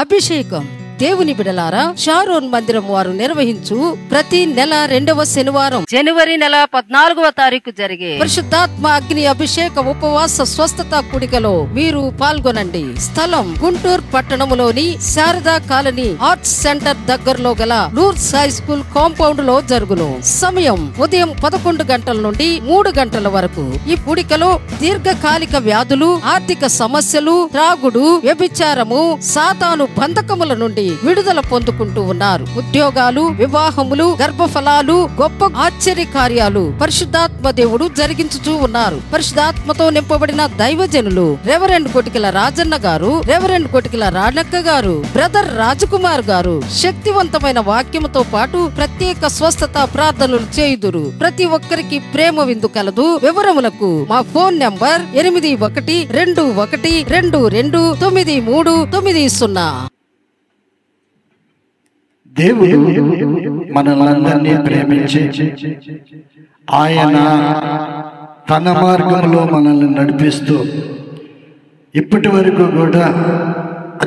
అభిషేకం. దేవుని బిడలారా, షారోన్ మందిరం వారు నిర్వహించు ప్రతి నెల 2వ శనివారం జనవరి నెల 14వ తారీఖు జరిగే పరిశుద్ధాత్మ అగ్ని అభిషేక ఉపవాస స్వస్థత కూడికలో మీరు పాల్గొనండి. స్థలం గుంటూరు పట్టణములోని శారదా కాలనీ ఆర్ట్స్ సెంటర్ దగ్గరలో గల లూర్స్ హై స్కూల్ కాంపౌండ్ లో జరుగును. సమయం ఉదయం 11 గంటల నుండి 3 గంటల వరకు. ఈ కూడికలో దీర్ఘకాలిక వ్యాధులు, ఆర్థిక సమస్యలు, త్రాగుడు, వ్యభిచారము, సాతాను బంధకముల నుండి విడుదల పొందుకుంటూ ఉన్నారు. ఉద్యోగాలు, వివాహములు, గర్భఫలాలు, గొప్ప ఆశ్చర్య కార్యాలు పరిశుద్ధాత్మ దేవుడు జరిగించుచూ ఉన్నారు. పరిశుద్ధాత్మతో నింపబడిన దైవజనులు రెవరెండ్ కొటికల రాజన్న గారు, రెవరెండ్ కొటికల రాణక్క గారు, బ్రదర్ రాజకుమార్ గారు శక్తివంతమైన వాక్యముతో పాటు ప్రత్యేక స్వస్థత ప్రార్థనలు చేయుదురు. ప్రతి ఒక్కరికి ప్రేమ విందు కలదు. వివరములకు మా ఫోన్ నంబర్ 8121229390. దేవుడు మనల్ని ప్రేమించి ఆయన తన మార్గంలో మనల్ని నడిపిస్తూ ఇప్పటి వరకు కూడా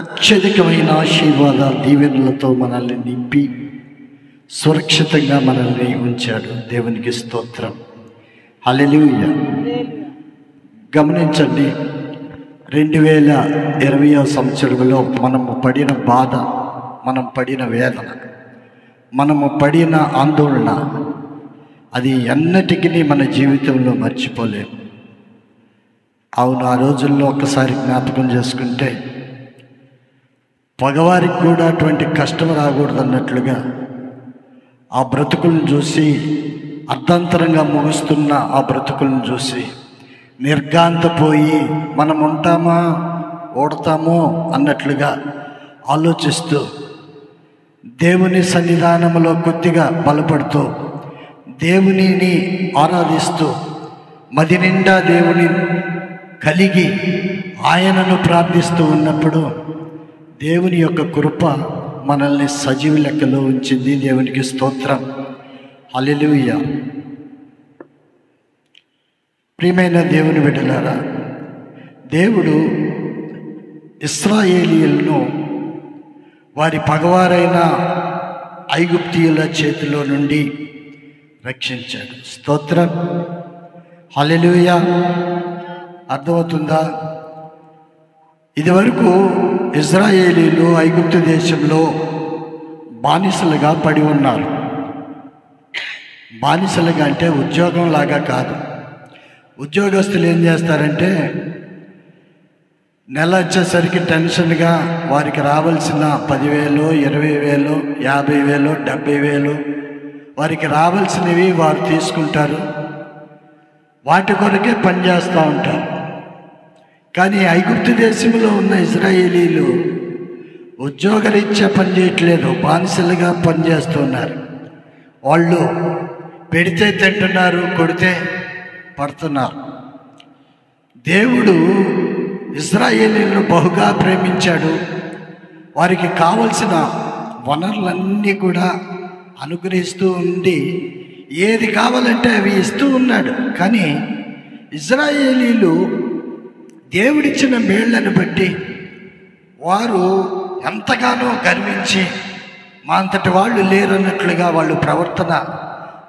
అత్యధికమైన ఆశీర్వాదాల దీవెనలతో మనల్ని నింపి సురక్షితంగా మనల్ని ఉంచాడు. దేవునికి స్తోత్రం. హల్లెలూయా. గమనించండి, 2020వ సంవత్సరంలో మనము పడిన బాధ, మనం పడిన వేదన, మనము పడిన ఆందోళన, అది ఎన్నటికీ మన జీవితంలో మర్చిపోలేము. అవును, ఆ రోజుల్లో ఒక్కసారి జ్ఞాపకం చేసుకుంటే పగవారికి కూడా అటువంటి కష్టం రాకూడదు అన్నట్లుగా ఆ బ్రతుకులను చూసి, అర్ధాంతరంగా ముగుస్తున్న ఆ బ్రతుకులను చూసి నిర్గాంతపోయి మనం ఉంటామా ఓడతామో అన్నట్లుగా ఆలోచిస్తూ దేవుని సన్నిధానంలో కొద్దిగా బలపడుతూ దేవునిని ఆరాధిస్తూ మది నిండా దేవుని కలిగి ఆయనను ప్రార్థిస్తూ ఉన్నప్పుడు దేవుని యొక్క కృప మనల్ని సజీవ లెక్కలో ఉంచింది. దేవునికి స్తోత్రం. హల్లెలూయా. ప్రియమైన దేవుని బిడ్డలారా, దేవుడు ఇశ్రాయేలీయులను వారి పగవారైన ఐగుప్తీయుల చేతిలో నుండి రక్షించాడు. స్తోత్రం. హల్లెలూయా. అర్థమవుతుందా? ఇదివరకు ఇశ్రాయేలీయులు ఐగుప్తు దేశంలో బానిసలుగా పడి ఉన్నారు. బానిసలుగా అంటే ఉద్యోగం లాగా కాదు. ఉద్యోగస్తులు ఏం చేస్తారంటే నెల వచ్చేసరికి టెన్షన్గా వారికి రావాల్సిన 10,000, 20,000, 50,000, 70,000 వారికి రావాల్సినవి వారు తీసుకుంటారు. వాటి కొరకే పనిచేస్తూ ఉంటారు. కానీ ఐగుప్తు దేశంలో ఉన్న ఇశ్రాయేలీలు ఉద్యోగరీత్యా పనిచేయట్లేదు, బానిసలుగా పనిచేస్తున్నారు. వాళ్ళు పెడితే తింటున్నారు, కొడితే పడుతున్నారు. దేవుడు ఇశ్రాయేలీయులను బహుగా ప్రేమించాడు. వారికి కావలసిన వనరులన్నీ కూడా అనుగ్రహిస్తూ ఉండి ఏది కావాలంటే అవి ఇస్తూ ఉన్నాడు. కానీ ఇశ్రాయేలీయులు దేవుడిచ్చిన మేళ్లను బట్టి వారు ఎంతగానో గర్వించి మా అంతటి వాళ్ళు లేరన్నట్లుగా వాళ్ళు ప్రవర్తన,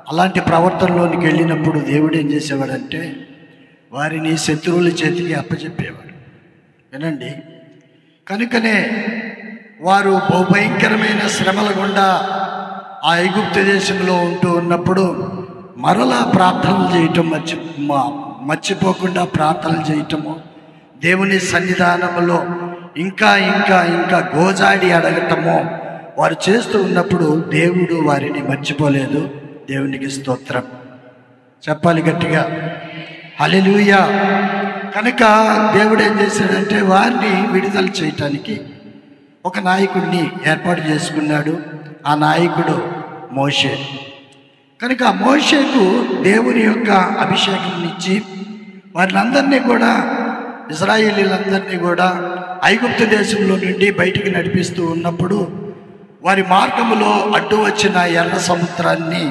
అలాంటి ప్రవర్తనలోనికి వెళ్ళినప్పుడు దేవుడు ఏం చేసేవాడంటే వారిని శత్రువుల చేతికి అప్పచెప్పేవాడు. వినండి, కనుకనే వారు బహుభయంకరమైన శ్రమల గుండా ఆ ఐగుప్తు దేశంలో ఉంటూ ఉన్నప్పుడు మరలా ప్రార్థనలు చేయటం మర్చిపోకుండా ప్రార్థనలు చేయటము, దేవుని సన్నిధానంలో ఇంకా ఇంకా ఇంకా గోజాడి అడగటము వారు చేస్తూ ఉన్నప్పుడు దేవుడు వారిని మర్చిపోలేదు. దేవునికి స్తోత్రం. చెప్పాలి గట్టిగా హల్లెలూయా. కనుక దేవుడు ఏం చేశాడంటే వారిని విడుదల చేయటానికి ఒక నాయకుడిని ఏర్పాటు చేసుకున్నాడు. ఆ నాయకుడు మోషే. కనుక ఆ మోషేకు దేవుని యొక్క అభిషేకం ఇచ్చి వారినందరినీ కూడా, ఇశ్రాయేలీలందరినీ కూడా ఐగుప్తు దేశంలో నుండి బయటికి నడిపిస్తూ ఉన్నప్పుడు వారి మార్గములో అడ్డు వచ్చిన ఎర్ర సముద్రాన్ని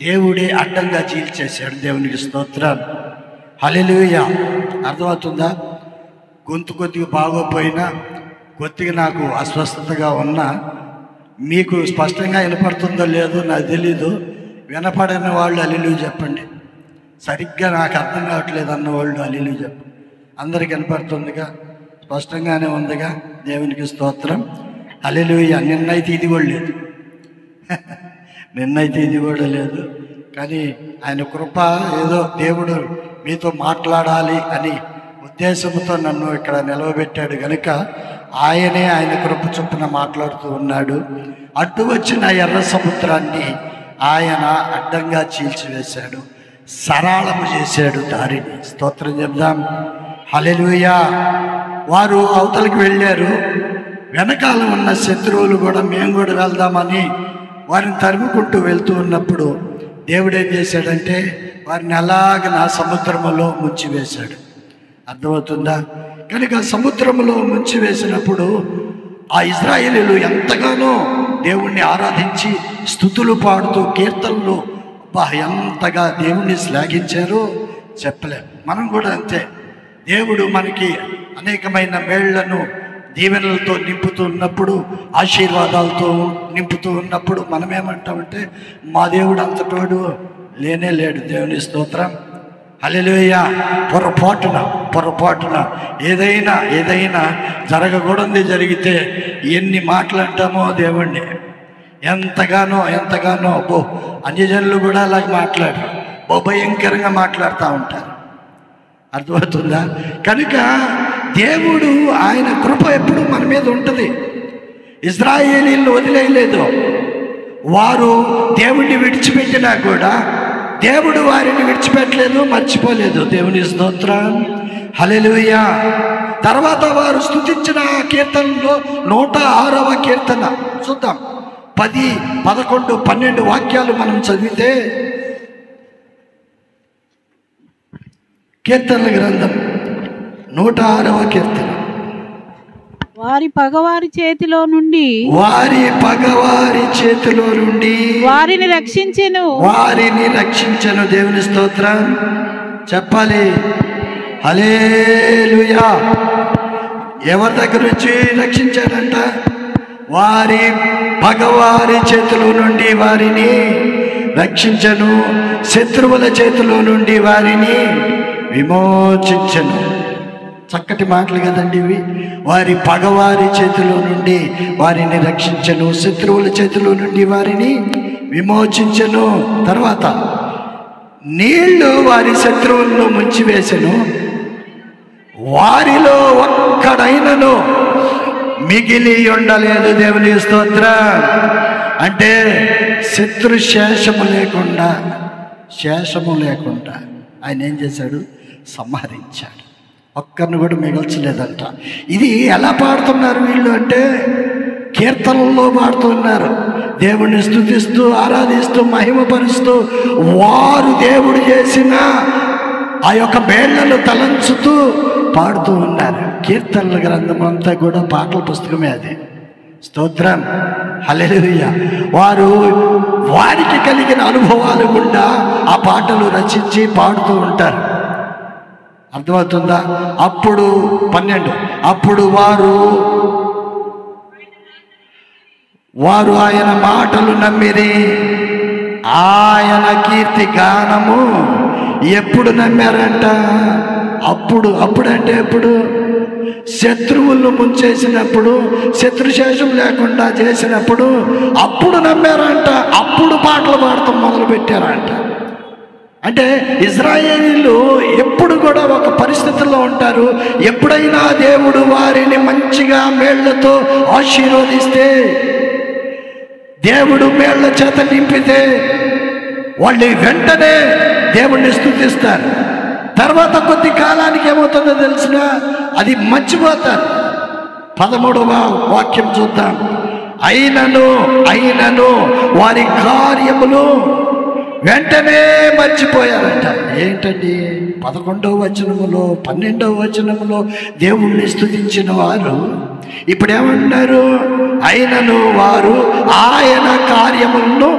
దేవుడే అడ్డంగా చీల్చేశాడు. దేవునికి స్తోత్రం. హల్లెలూయా. అర్థమవుతుందా? గొంతు కొద్దిగా బాగోపోయినా కొద్దిగా నాకు అస్వస్థతగా ఉన్నా మీకు స్పష్టంగా వినపడుతుందో లేదో నాకు తెలీదు. వినపడని వాళ్ళు హల్లెలూయా చెప్పండి. సరిగ్గా నాకు అర్థం కావట్లేదు అన్న వాళ్ళు హల్లెలూయా చెప్పండి. అందరికి వినపడుతుందిగా, స్పష్టంగానే ఉందిగా. దేవునికి స్తోత్రం, హల్లెలూయా. నిన్నైతే ఇది కూడా లేదు, నిన్నైతే ఇది కూడా లేదు. కానీ ఆయన కృప, ఏదో దేవుడు మీతో మాట్లాడాలి అని ఉద్దేశంతో నన్ను ఇక్కడ నిలవబెట్టాడు కనుక ఆయన కృప చొప్పున మాట్లాడుతూ ఉన్నాడు. అడ్డు వచ్చిన ఎర్ర సముద్రాన్ని ఆయన అడ్డంగా చీల్చివేశాడు, సరళము చేశాడు దారిని. స్తోత్రం చెప్దాం, హల్లెలూయా. వారు అవతలికి వెళ్ళారు. వెనకాల ఉన్న శత్రువులు కూడా మేము కూడా వెళ్దామని వారిని తరుముకుంటూ వెళ్తూ ఉన్నప్పుడు దేవుడు ఏం చేశాడంటే వారిని అలాగ సముద్రములో ముంచివేశాడు. అర్థమవుతుందా? కనుక సముద్రంలో ముంచివేసినప్పుడు ఆ ఇశ్రాయేలీయులు ఎంతగానో దేవుణ్ణి ఆరాధించి స్తుతులు పాడుతూ కీర్తనలు ఎంతగా దేవుణ్ణి శ్లాఘించారో చెప్పలేము. మనం కూడా అంతే. దేవుడు మనకి అనేకమైన మేళ్లను దీవెనలతో నింపుతూ ఉన్నప్పుడు, ఆశీర్వాదాలతో నింపుతూ ఉన్నప్పుడు మనం ఏమంటామంటే మా దేవుడు అంతటోడు లేనే లేడు. దేవుని స్తోత్రం, హల్లెలూయా. పొరపాటున ఏదైనా జరగకూడదు జరిగితే ఎన్ని మాట్లాడతామో దేవుణ్ణి, ఎంతగానో అబ్బో అన్యజనులు కూడా అలాగే మాట్లాడరు, భయంకరంగా మాట్లాడుతూ ఉంటారు. అర్థమవుతుందా? కనుక దేవుడు ఆయన కృప ఎప్పుడు మన మీద ఉంటుంది. ఇశ్రాయేలీయులను వదిలేయలేదు. వారు దేవుణ్ణి విడిచిపెట్టినా కూడా దేవుడు వారిని విడిచిపెట్టలేదు, మర్చిపోలేదు. దేవుని స్తోత్రం, హల్లెలూయా. తర్వాత వారు స్తుతించిన కీర్తనలో 106వ కీర్తన చూద్దాం. 10, 11, 12 వాక్యాలు మనం చదివితే, కీర్తనల గ్రంథం 106వ కీర్తన. వారి పగవారి చేతిలో నుండి వారిని రక్షించెను. దేవుని స్తోత్రం చెప్పాలి, హల్లెలూయా. ఎవరి దగ్గర నుంచి రక్షించాడంట? వారి పగవారి చేతిలో నుండి వారిని రక్షించెను, శత్రువుల చేతిలో నుండి వారిని విమోచించెను. చక్కటి మాటలు కదండి ఇవి. వారి పగవారి చేతిలో నుండి వారిని రక్షించెను, శత్రువుల చేతిలో నుండి వారిని విమోచించెను. తర్వాత నీళ్లు వారి శత్రువులను ముంచివేసెను, వారిలో ఒక్కడైనను మిగిలి ఉండలేదు. దేవుని స్తోత్రం. అంటే శేషము లేకుండా ఆయన ఏం చేశాడు? సంహరించాడు. ఒక్కరిని కూడా మిగల్చలేదంట. ఇది ఎలా పాడుతున్నారు వీళ్ళు అంటే కీర్తనల్లో పాడుతున్నారు. దేవుణ్ణి స్తుతిస్తూ, ఆరాధిస్తూ, మహిమపరుస్తూ, వారు దేవుడు చేసిన ఆ యొక్క మేళ్లను తలంచుతూ పాడుతూ ఉన్నారు. కీర్తనల గ్రంథం అంతా కూడా పాటల పుస్తకమే అది. స్తోత్రం, హల్లెలూయా. వారికి కలిగిన అనుభవాలు గుండా ఆ పాటలు రచించి పాడుతూ ఉంటారు. అర్థమవుతుందా? అప్పుడు 12, అప్పుడు వారు ఆయన మాటలు నమ్మిరి, ఆయన కీర్తి గానము ఎప్పుడు నమ్మారంట? అప్పుడంటే ఎప్పుడు? శత్రువులను ముంచేసినప్పుడు, శత్రుశేషం లేకుండా చేసినప్పుడు అప్పుడు నమ్మారంట. అప్పుడు పాటలు పాడటం మొదలు పెట్టారంట. అంటే ఇశ్రాయేలీయులు ఎప్పుడు కూడా ఒక పరిస్థితుల్లో ఉంటారు. ఎప్పుడైనా దేవుడు వారిని మంచిగా మేళ్లతో ఆశీర్వదిస్తే, దేవుడు మేళ్ల చేత నింపితే వాళ్ళు వెంటనే దేవుణ్ణి స్తుతిస్తారు. తర్వాత కొద్ది కాలానికి ఏమవుతుందో తెలిసిన అది మర్చిపోతారు. 13వ వాక్యం చూద్దాం. అయినను వారి కార్యములు వెంటనే మర్చిపోయారంట. ఏంటండి? 11వ వచనములో 12వ వచనములో దేవుణ్ణి స్తుతించిన వారు ఇప్పుడు ఏమంటున్నారు? అయినను వారు ఆయన కార్యములను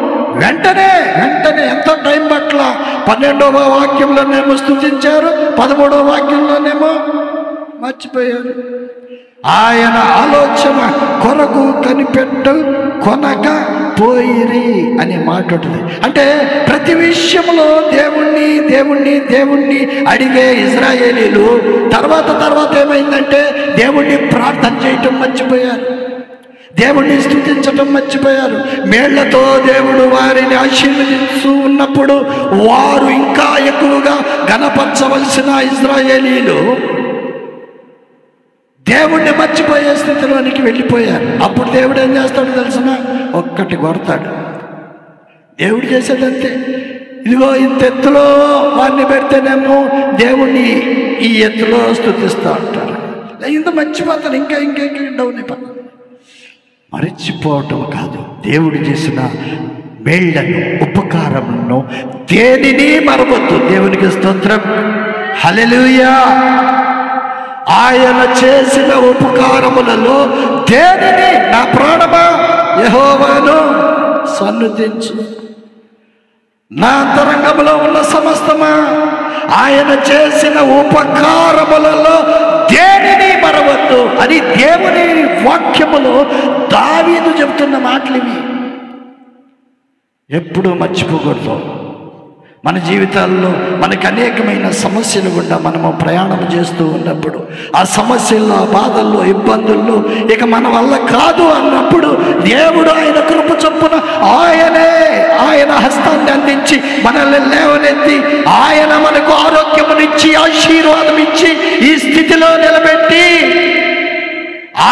వెంటనే ఎంతో టైం పట్ల 12వ వాక్యంలోనేమో స్తుతించారు, 13వ వాక్యంలోనేమో మర్చిపోయారు. ఆయన ఆలోచన కొరకు కొనక పోయిరి అనే మాట ఉంటుంది. అంటే ప్రతి విషయంలో దేవుణ్ణి అడిగే ఇశ్రాయేలీలు తర్వాత ఏమైందంటే దేవుణ్ణి ప్రార్థన చేయటం మర్చిపోయారు, దేవుణ్ణి స్తుతించటం మర్చిపోయారు. మేళ్లతో దేవుడు వారిని ఆశీర్వదిస్తూ ఉన్నప్పుడు వారు ఇంకా ఎక్కువగా ఘనపరచవలసిన ఇశ్రాయేలీలు దేవుణ్ణి మర్చిపోయే స్థితిలోనికి వెళ్ళిపోయారు. అప్పుడు దేవుడు ఏం చేస్తాడు తెలుసిన? ఒక్కటి కొడతాడు. దేవుడు చేసేదంతే. ఇదిగో ఇంత ఎత్తులో వారిని పెడితేనేమో దేవుణ్ణి ఈ ఎత్తులో స్తుతిస్తూ ఉంటారు. ఇంత మర్చిపోతారు, ఇంకా డౌన్ అయిపోతారు. మర్చిపోవటం కాదు, దేవుడు చేసిన మేళ్లను ఉపకారములను దేనిని మరవద్దు. దేవునికి స్తోత్రం, హల్లెలూయా. ఆయన చేసిన ఉపకారములలో దేనిని, నా ప్రాణమా యెహోవాను సన్నుతించు, నా అంతరంగములో ఉన్న సమస్తమా ఆయన చేసిన ఉపకారములలో దేనిని మరవద్దు అని దేవుని వాక్యములో దావీదు చెబుతున్న మాటలు ఇవి. ఎప్పుడూ మర్చిపోకూడదు. మన జీవితాల్లో మనకు అనేకమైన సమస్యలు గుండా మనము ప్రయాణం చేస్తూ ఉన్నప్పుడు ఆ సమస్యల్లో, ఆ బాధల్లో, ఇబ్బందుల్లో ఇక మన వల్ల కాదు అన్నప్పుడు దేవుడు ఆయన కృప చొప్పున ఆయన హస్తాన్ని అందించి మనల్ని లేవనెత్తి ఆయన మనకు ఆరోగ్యమునిచ్చి ఆశీర్వాదం ఇచ్చి ఈ స్థితిలో నిలబెట్టి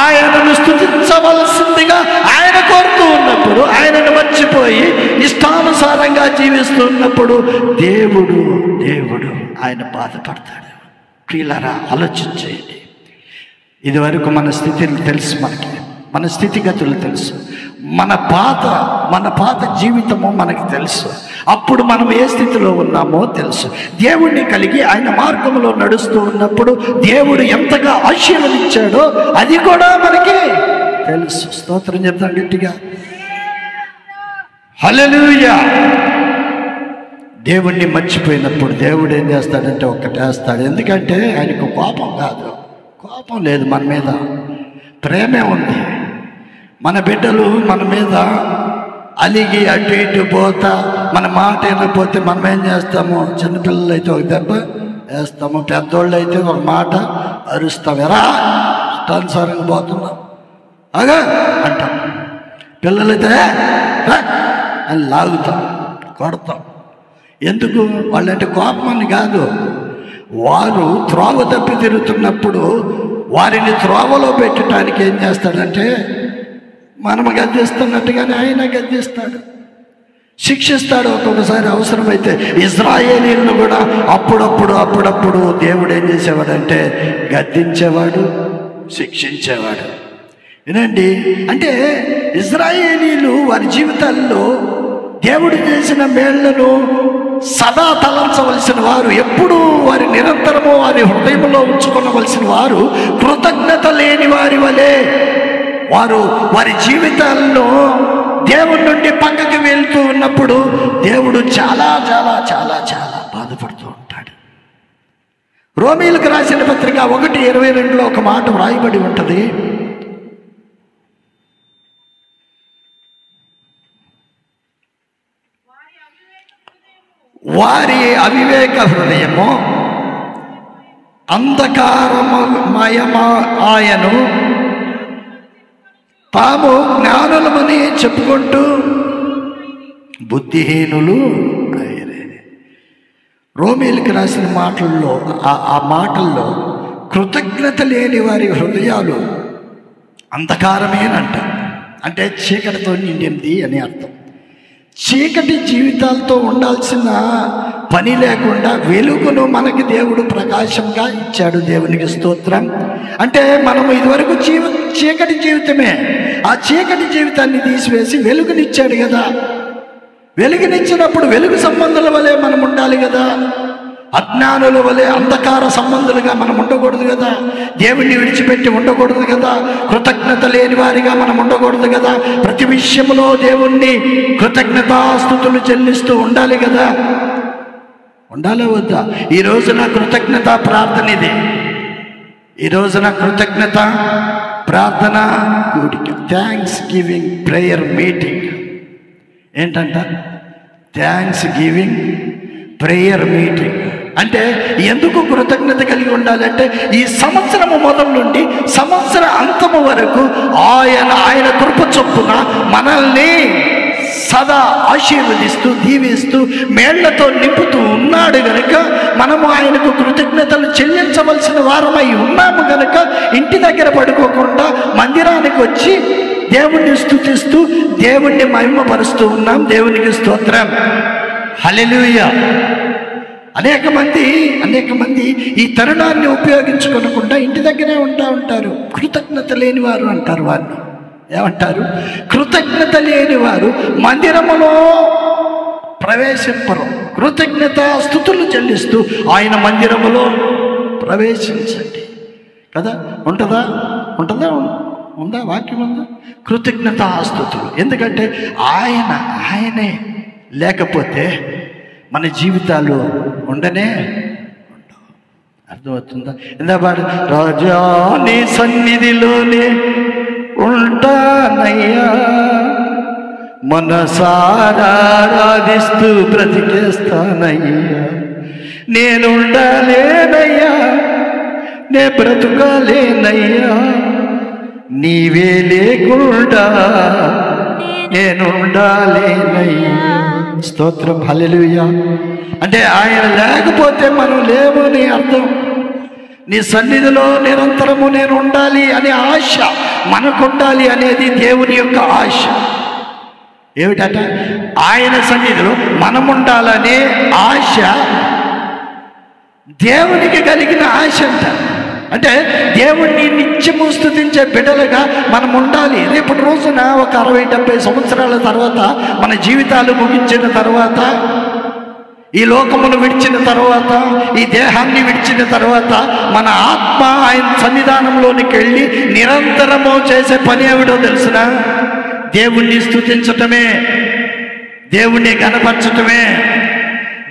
ఆయనను స్తుతించవలసిందిగా ఆయన కోరుతూ ఉన్నప్పుడు, ఆయనను మర్చిపోయి ఇష్టానుసారంగా జీవిస్తున్నప్పుడు దేవుడు ఆయన బాధపడతాడు. ప్రియులారా, ఆలోచించేయండి. ఇదివరకు మన స్థితిని తెలుసు, మన స్థితిగతులు తెలుసు, మన పాత జీవితము మనకు తెలుసు. అప్పుడు మనం ఏ స్థితిలో ఉన్నామో తెలుసు. దేవుణ్ణి కలిగి ఆయన మార్గంలో నడుస్తూ ఉన్నప్పుడు దేవుడు ఎంతగా ఆశీర్వదించాడో అది కూడా మనకి తెలుసు. స్తోత్రం చెప్తాం గట్టిగా, హల్లెలూయా. దేవుణ్ణి మర్చిపోయినప్పుడు దేవుడు ఏం చేస్తాడంటే ఒక్కటేస్తాడు. ఎందుకంటే ఆయనకు కోపం కాదు, కోపం లేదు, మన మీద ప్రేమే ఉంది. మన బిడ్డలు మన మీద అలిగి అటు ఇటు పోతా మన మాట వినకపోతే మనం ఏం చేస్తాము? చిన్నపిల్లలు అయితే ఒక దెబ్బ వేస్తాము, పెద్దోళ్ళు అయితే ఒక మాట అరుస్తాం, ఎరా ఇష్టానుసారంగా పోతున్నాం అగా అంటాం. పిల్లలైతే అని లాగుతాం, కొడతాం. ఎందుకు? వాళ్ళంటే కోపం అని కాదు, వారు త్రోవ తప్పి తిరుగుతున్నప్పుడు వారిని త్రోవలో పెట్టడానికి ఏం చేస్తాడంటే మనము గద్దిస్తున్నట్టుగానే ఆయన గద్దిస్తాడు, శిక్షిస్తాడు. ఒక్కొక్కసారి అవసరమైతే ఇశ్రాయేలీయులను కూడా అప్పుడప్పుడు దేవుడు ఏం చేసేవాడంటే గద్దించేవాడు, శిక్షించేవాడు. వినండి, అంటే ఇశ్రాయేలీయులు వారి జీవితాల్లో దేవుడు చేసిన మేళ్లను సదా తలంచవలసిన వారు, ఎప్పుడూ వారి నిరంతరము వారి హృదయంలో ఉంచుకోవలసిన వారు, కృతజ్ఞత లేని వారి వలె వారు వారి జీవితాల్లో దేవుడి నుండి పక్కకి వెళ్తూ ఉన్నప్పుడు దేవుడు చాలా చాలా చాలా చాలా బాధపడుతూ ఉంటాడు. రోమీయులకు రాసిన పత్రిక 1:22 ఒక మాట వ్రాయబడి ఉంటుంది. వారి అవివేక హృదయము అంధకారమయమాయను, తాము జ్ఞానులమని చెప్పుకుంటూ బుద్ధిహీనులు అయ్యారు. రోమీయులకు రాసిన మాటల్లో ఆ మాటల్లో కృతజ్ఞత లేని వారి హృదయాలు అంధకారమేనంట. అంటే చీకటితో నిండింది అని అర్థం. చీకటి జీవితాలతో ఉండాల్సిన పని లేకుండా వెలుగును మనకి దేవుడు ప్రకాశంగా ఇచ్చాడు. దేవునికి స్తోత్రం. అంటే మనము ఇదివరకు చీకటి జీవితమే, ఆ చీకటి జీవితాన్ని తీసివేసి వెలుగునిచ్చాడు కదా. వెలుగునిచ్చినప్పుడు వెలుగు సంబంధుల వలె మనం ఉండాలి కదా, అజ్ఞానుల వలె అంధకార సంబంధులుగా మనం ఉండకూడదు కదా, దేవుణ్ణి విడిచిపెట్టి ఉండకూడదు కదా, కృతజ్ఞత లేని వారిగా మనం ఉండకూడదు కదా, ప్రతి విషయంలో దేవుణ్ణి కృతజ్ఞతాస్తుతులు చెల్లిస్తూ ఉండాలి కదా. ఉండాలా వద్దా? ఈ రోజున కృతజ్ఞత ప్రార్థన ఇది. ఈ రోజున కృతజ్ఞత ప్రార్థన కూడిక, థ్యాంక్స్ గివింగ్ ప్రేయర్ మీటింగ్. ఏంటంట? Thanks giving prayer meeting. అంటే ఎందుకు కృతజ్ఞత కలిగి ఉండాలంటే ఈ సంవత్సరము మొదలు నుండి సంవత్సర అంతము వరకు ఆయన కృప చొప్పున మనల్ని సదా ఆశీర్వదిస్తూ దీవిస్తూ మేళ్లతో నింపుతూ ఉన్నాడు గనుక మనము ఆయనకు కృతజ్ఞతలు చెల్లించవలసిన వారమై ఉన్నాము గనుక ఇంటి దగ్గర పడుకోకుండా మందిరానికి వచ్చి దేవుణ్ణి స్తుతిస్తూ దేవుణ్ణి మహిమపరుస్తూ ఉన్నాం. దేవునికి స్తోత్రం, హల్లెలూయా. అనేక మంది ఈ తరుణాన్ని ఉపయోగించుకోకుండా ఇంటి దగ్గరే ఉంటారు. కృతజ్ఞత లేని వారు అంటారు. వారిని ఏమంటారు? కృతజ్ఞత లేని వారు మందిరములో ప్రవేశింపరు. కృతజ్ఞత స్తుతులు చెల్లిస్తూ ఆయన మందిరములో ప్రవేశించండి కదా. ఉందా వాక్యం ఉందా? కృతజ్ఞత స్తుతులు. ఎందుకంటే ఆయనే లేకపోతే మన జీవితాలు ఉండనే ఉండవు. అర్థమవుతుందా? ఇందాపాడు రాజా నీ సన్నిధిలోనే ఉంటానయ్యా, మనసారా ఆరాధిస్తూ బ్రతికేస్తానయ్యా, నేనుండాలేనయ్యా, నే బ్రతుకాలేనయ్యా, నీవే లేకుండా నేనుండాలేనయ్యా. స్తోత్రం, హల్లెలూయా. అంటే ఆయన లేకపోతే మనం లేవు అని అర్థం. నీ సన్నిధిలో నిరంతరము నేను ఉండాలి అనే ఆశ మనకుండాలి అనేది దేవుని యొక్క ఆశ. ఏమిటట? ఆయన సన్నిధిలో మనం ఉండాలనే ఆశ దేవునికి కలిగిన ఆశ అంట. అంటే దేవుణ్ణి నిత్యము స్తుతించే బిడ్డలుగా మనం ఉండాలి. రేపటి రోజున ఒక 60-70 సంవత్సరాల తర్వాత మన జీవితాలు ముగించిన తర్వాత, ఈ లోకమును విడిచిన తర్వాత, ఈ దేహాన్ని విడిచిన తర్వాత మన ఆత్మ ఆయన సన్నిధానంలోనికి వెళ్ళి నిరంతరము చేసే పని ఏమిటో తెలుసిన? దేవుణ్ణి స్తుతించటమే, దేవుణ్ణి ఘనపరచటమే,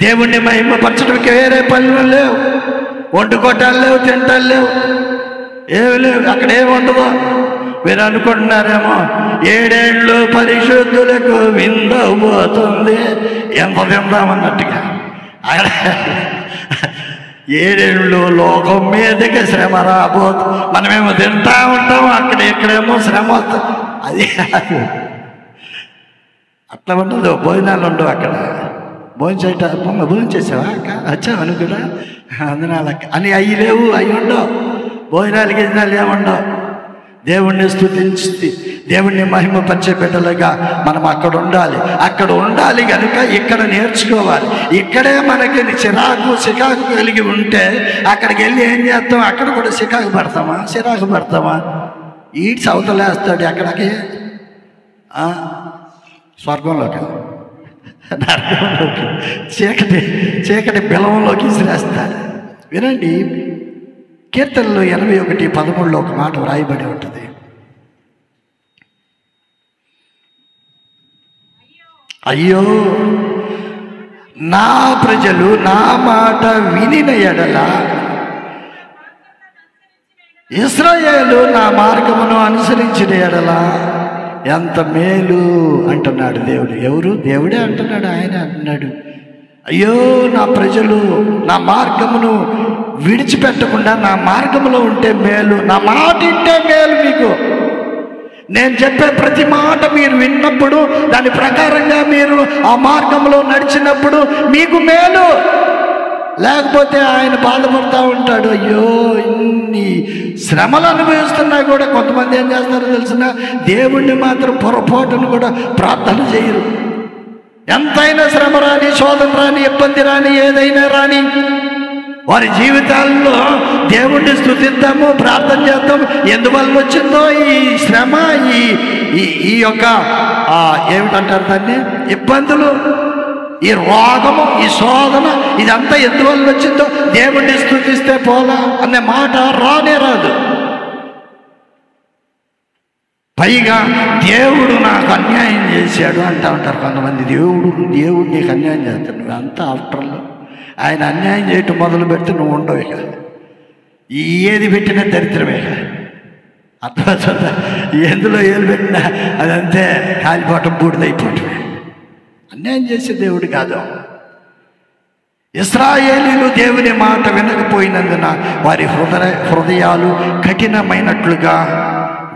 దేవుణ్ణి మహిమపరచడానికి వేరే పనులు లేవు. వండుకోటాలు లేవు, తింటాలు లేవు, ఏమి లేవు. అక్కడ ఏమి ఉండదు. మీరు అనుకుంటున్నారేమో 7 ఏళ్ళు పరిశుద్ధులకు విందవుతుంది, ఎంత తిందామన్నట్టుగా. 7 ఏళ్ళు లోకం మీదకి శ్రమ రాబోతు, మనమేమో తింటా ఉంటాము, ఇక్కడేమో శ్రమ వస్తుంది. అది అట్లా ఉండదు. భోజనాలు ఉండవు అక్కడ. భోజనం చేసావా వచ్చావు అనుకున్నా అందునాలక్క అని అవి లేవు, అవి ఉండవు. భోజనాలు గిజనాలు ఏముండవు. దేవుణ్ణి స్తుతించి దేవుణ్ణి మహిమపరిచే బిడ్డలుగా మనం అక్కడ ఉండాలి కనుక ఇక్కడ నేర్చుకోవాలి. ఇక్కడే మనకి చికాకు కలిగి ఉంటే అక్కడికి వెళ్ళి ఏం చేస్తాం? అక్కడ కూడా చికాకు పడతామా? ఈడ్చి అవతలేస్తాడు ఎక్కడికి? స్వర్గంలోకి, నరకంలోకి, చీకటి బిలంలోకి విసిరేస్తాడు. వినండి, కీర్తనలో 81:13 ఒక మాట వ్రాయబడి ఉంటుంది. అయ్యో నా ప్రజలు నా మాట వినిన ఎడల, ఇశ్రాయేలు నా మార్గమును అనుసరించిన ఎడల ఎంత మేలు అంటున్నాడు దేవుడు. ఎవరు? దేవుడే అంటున్నాడు. ఆయన అంటున్నాడు, అయ్యో నా ప్రజలు నా మార్గమును విడిచిపెట్టకుండా నా మార్గంలో ఉంటే మేలు, నా మాట ఇంటే మేలు. మీకు నేను చెప్పే ప్రతి మాట మీరు విన్నప్పుడు, దాని ప్రకారంగా మీరు ఆ మార్గంలో నడిచినప్పుడు మీకు మేలు. లేకపోతే ఆయన బాధపడుతూ ఉంటాడు. అయ్యో ఇన్ని శ్రమలు అనుభవిస్తున్నా కూడా కొంతమంది ఏం చేస్తారో తెలిసిన? దేవుణ్ణి మాత్రం పొరపాటును కూడా ప్రార్థన చేయరు. ఎంతైనా శ్రమ రాని, శోధన రాని, ఇబ్బంది రాని, ఏదైనా రాని, వారి జీవితాల్లో దేవుణ్ణి స్తుతిద్దాము, ప్రార్థన చేద్దాం. ఎందువల్ల వచ్చిందో ఈ శ్రమ, ఈ యొక్క ఏమిటంటారు దాన్ని, ఇబ్బందులు, ఈ రోగము, ఈ శోధన, ఇదంతా ఎందువల్ల వచ్చిందో దేవుణ్ణి స్తుతిస్తే పోలా అనే మాట రానే రాదు. పైగా దేవుడు నాకు అన్యాయం చేశాడు అంటూ ఉంటారు కొంతమంది. దేవుడు నీకు అన్యాయం చేస్తాడు. నువ్వు అంతా ఆఫ్టర్లో ఆయన అన్యాయం చేయటం మొదలు పెడితే నువ్వు ఉండవు. ఇక ఏది పెట్టినా దరిద్రమే. అర్థమవుతుందా? ఎందులో ఏలు పెట్టినా అదంతే కాలిపోవటం, బూడిదైపోవటమే. అన్యాయం చేసే దేవుడు కాదు. ఇశ్రాయేలీయులు దేవుని మాట వినకపోయినందున వారి హృదయాలు కఠినమైనట్లుగా,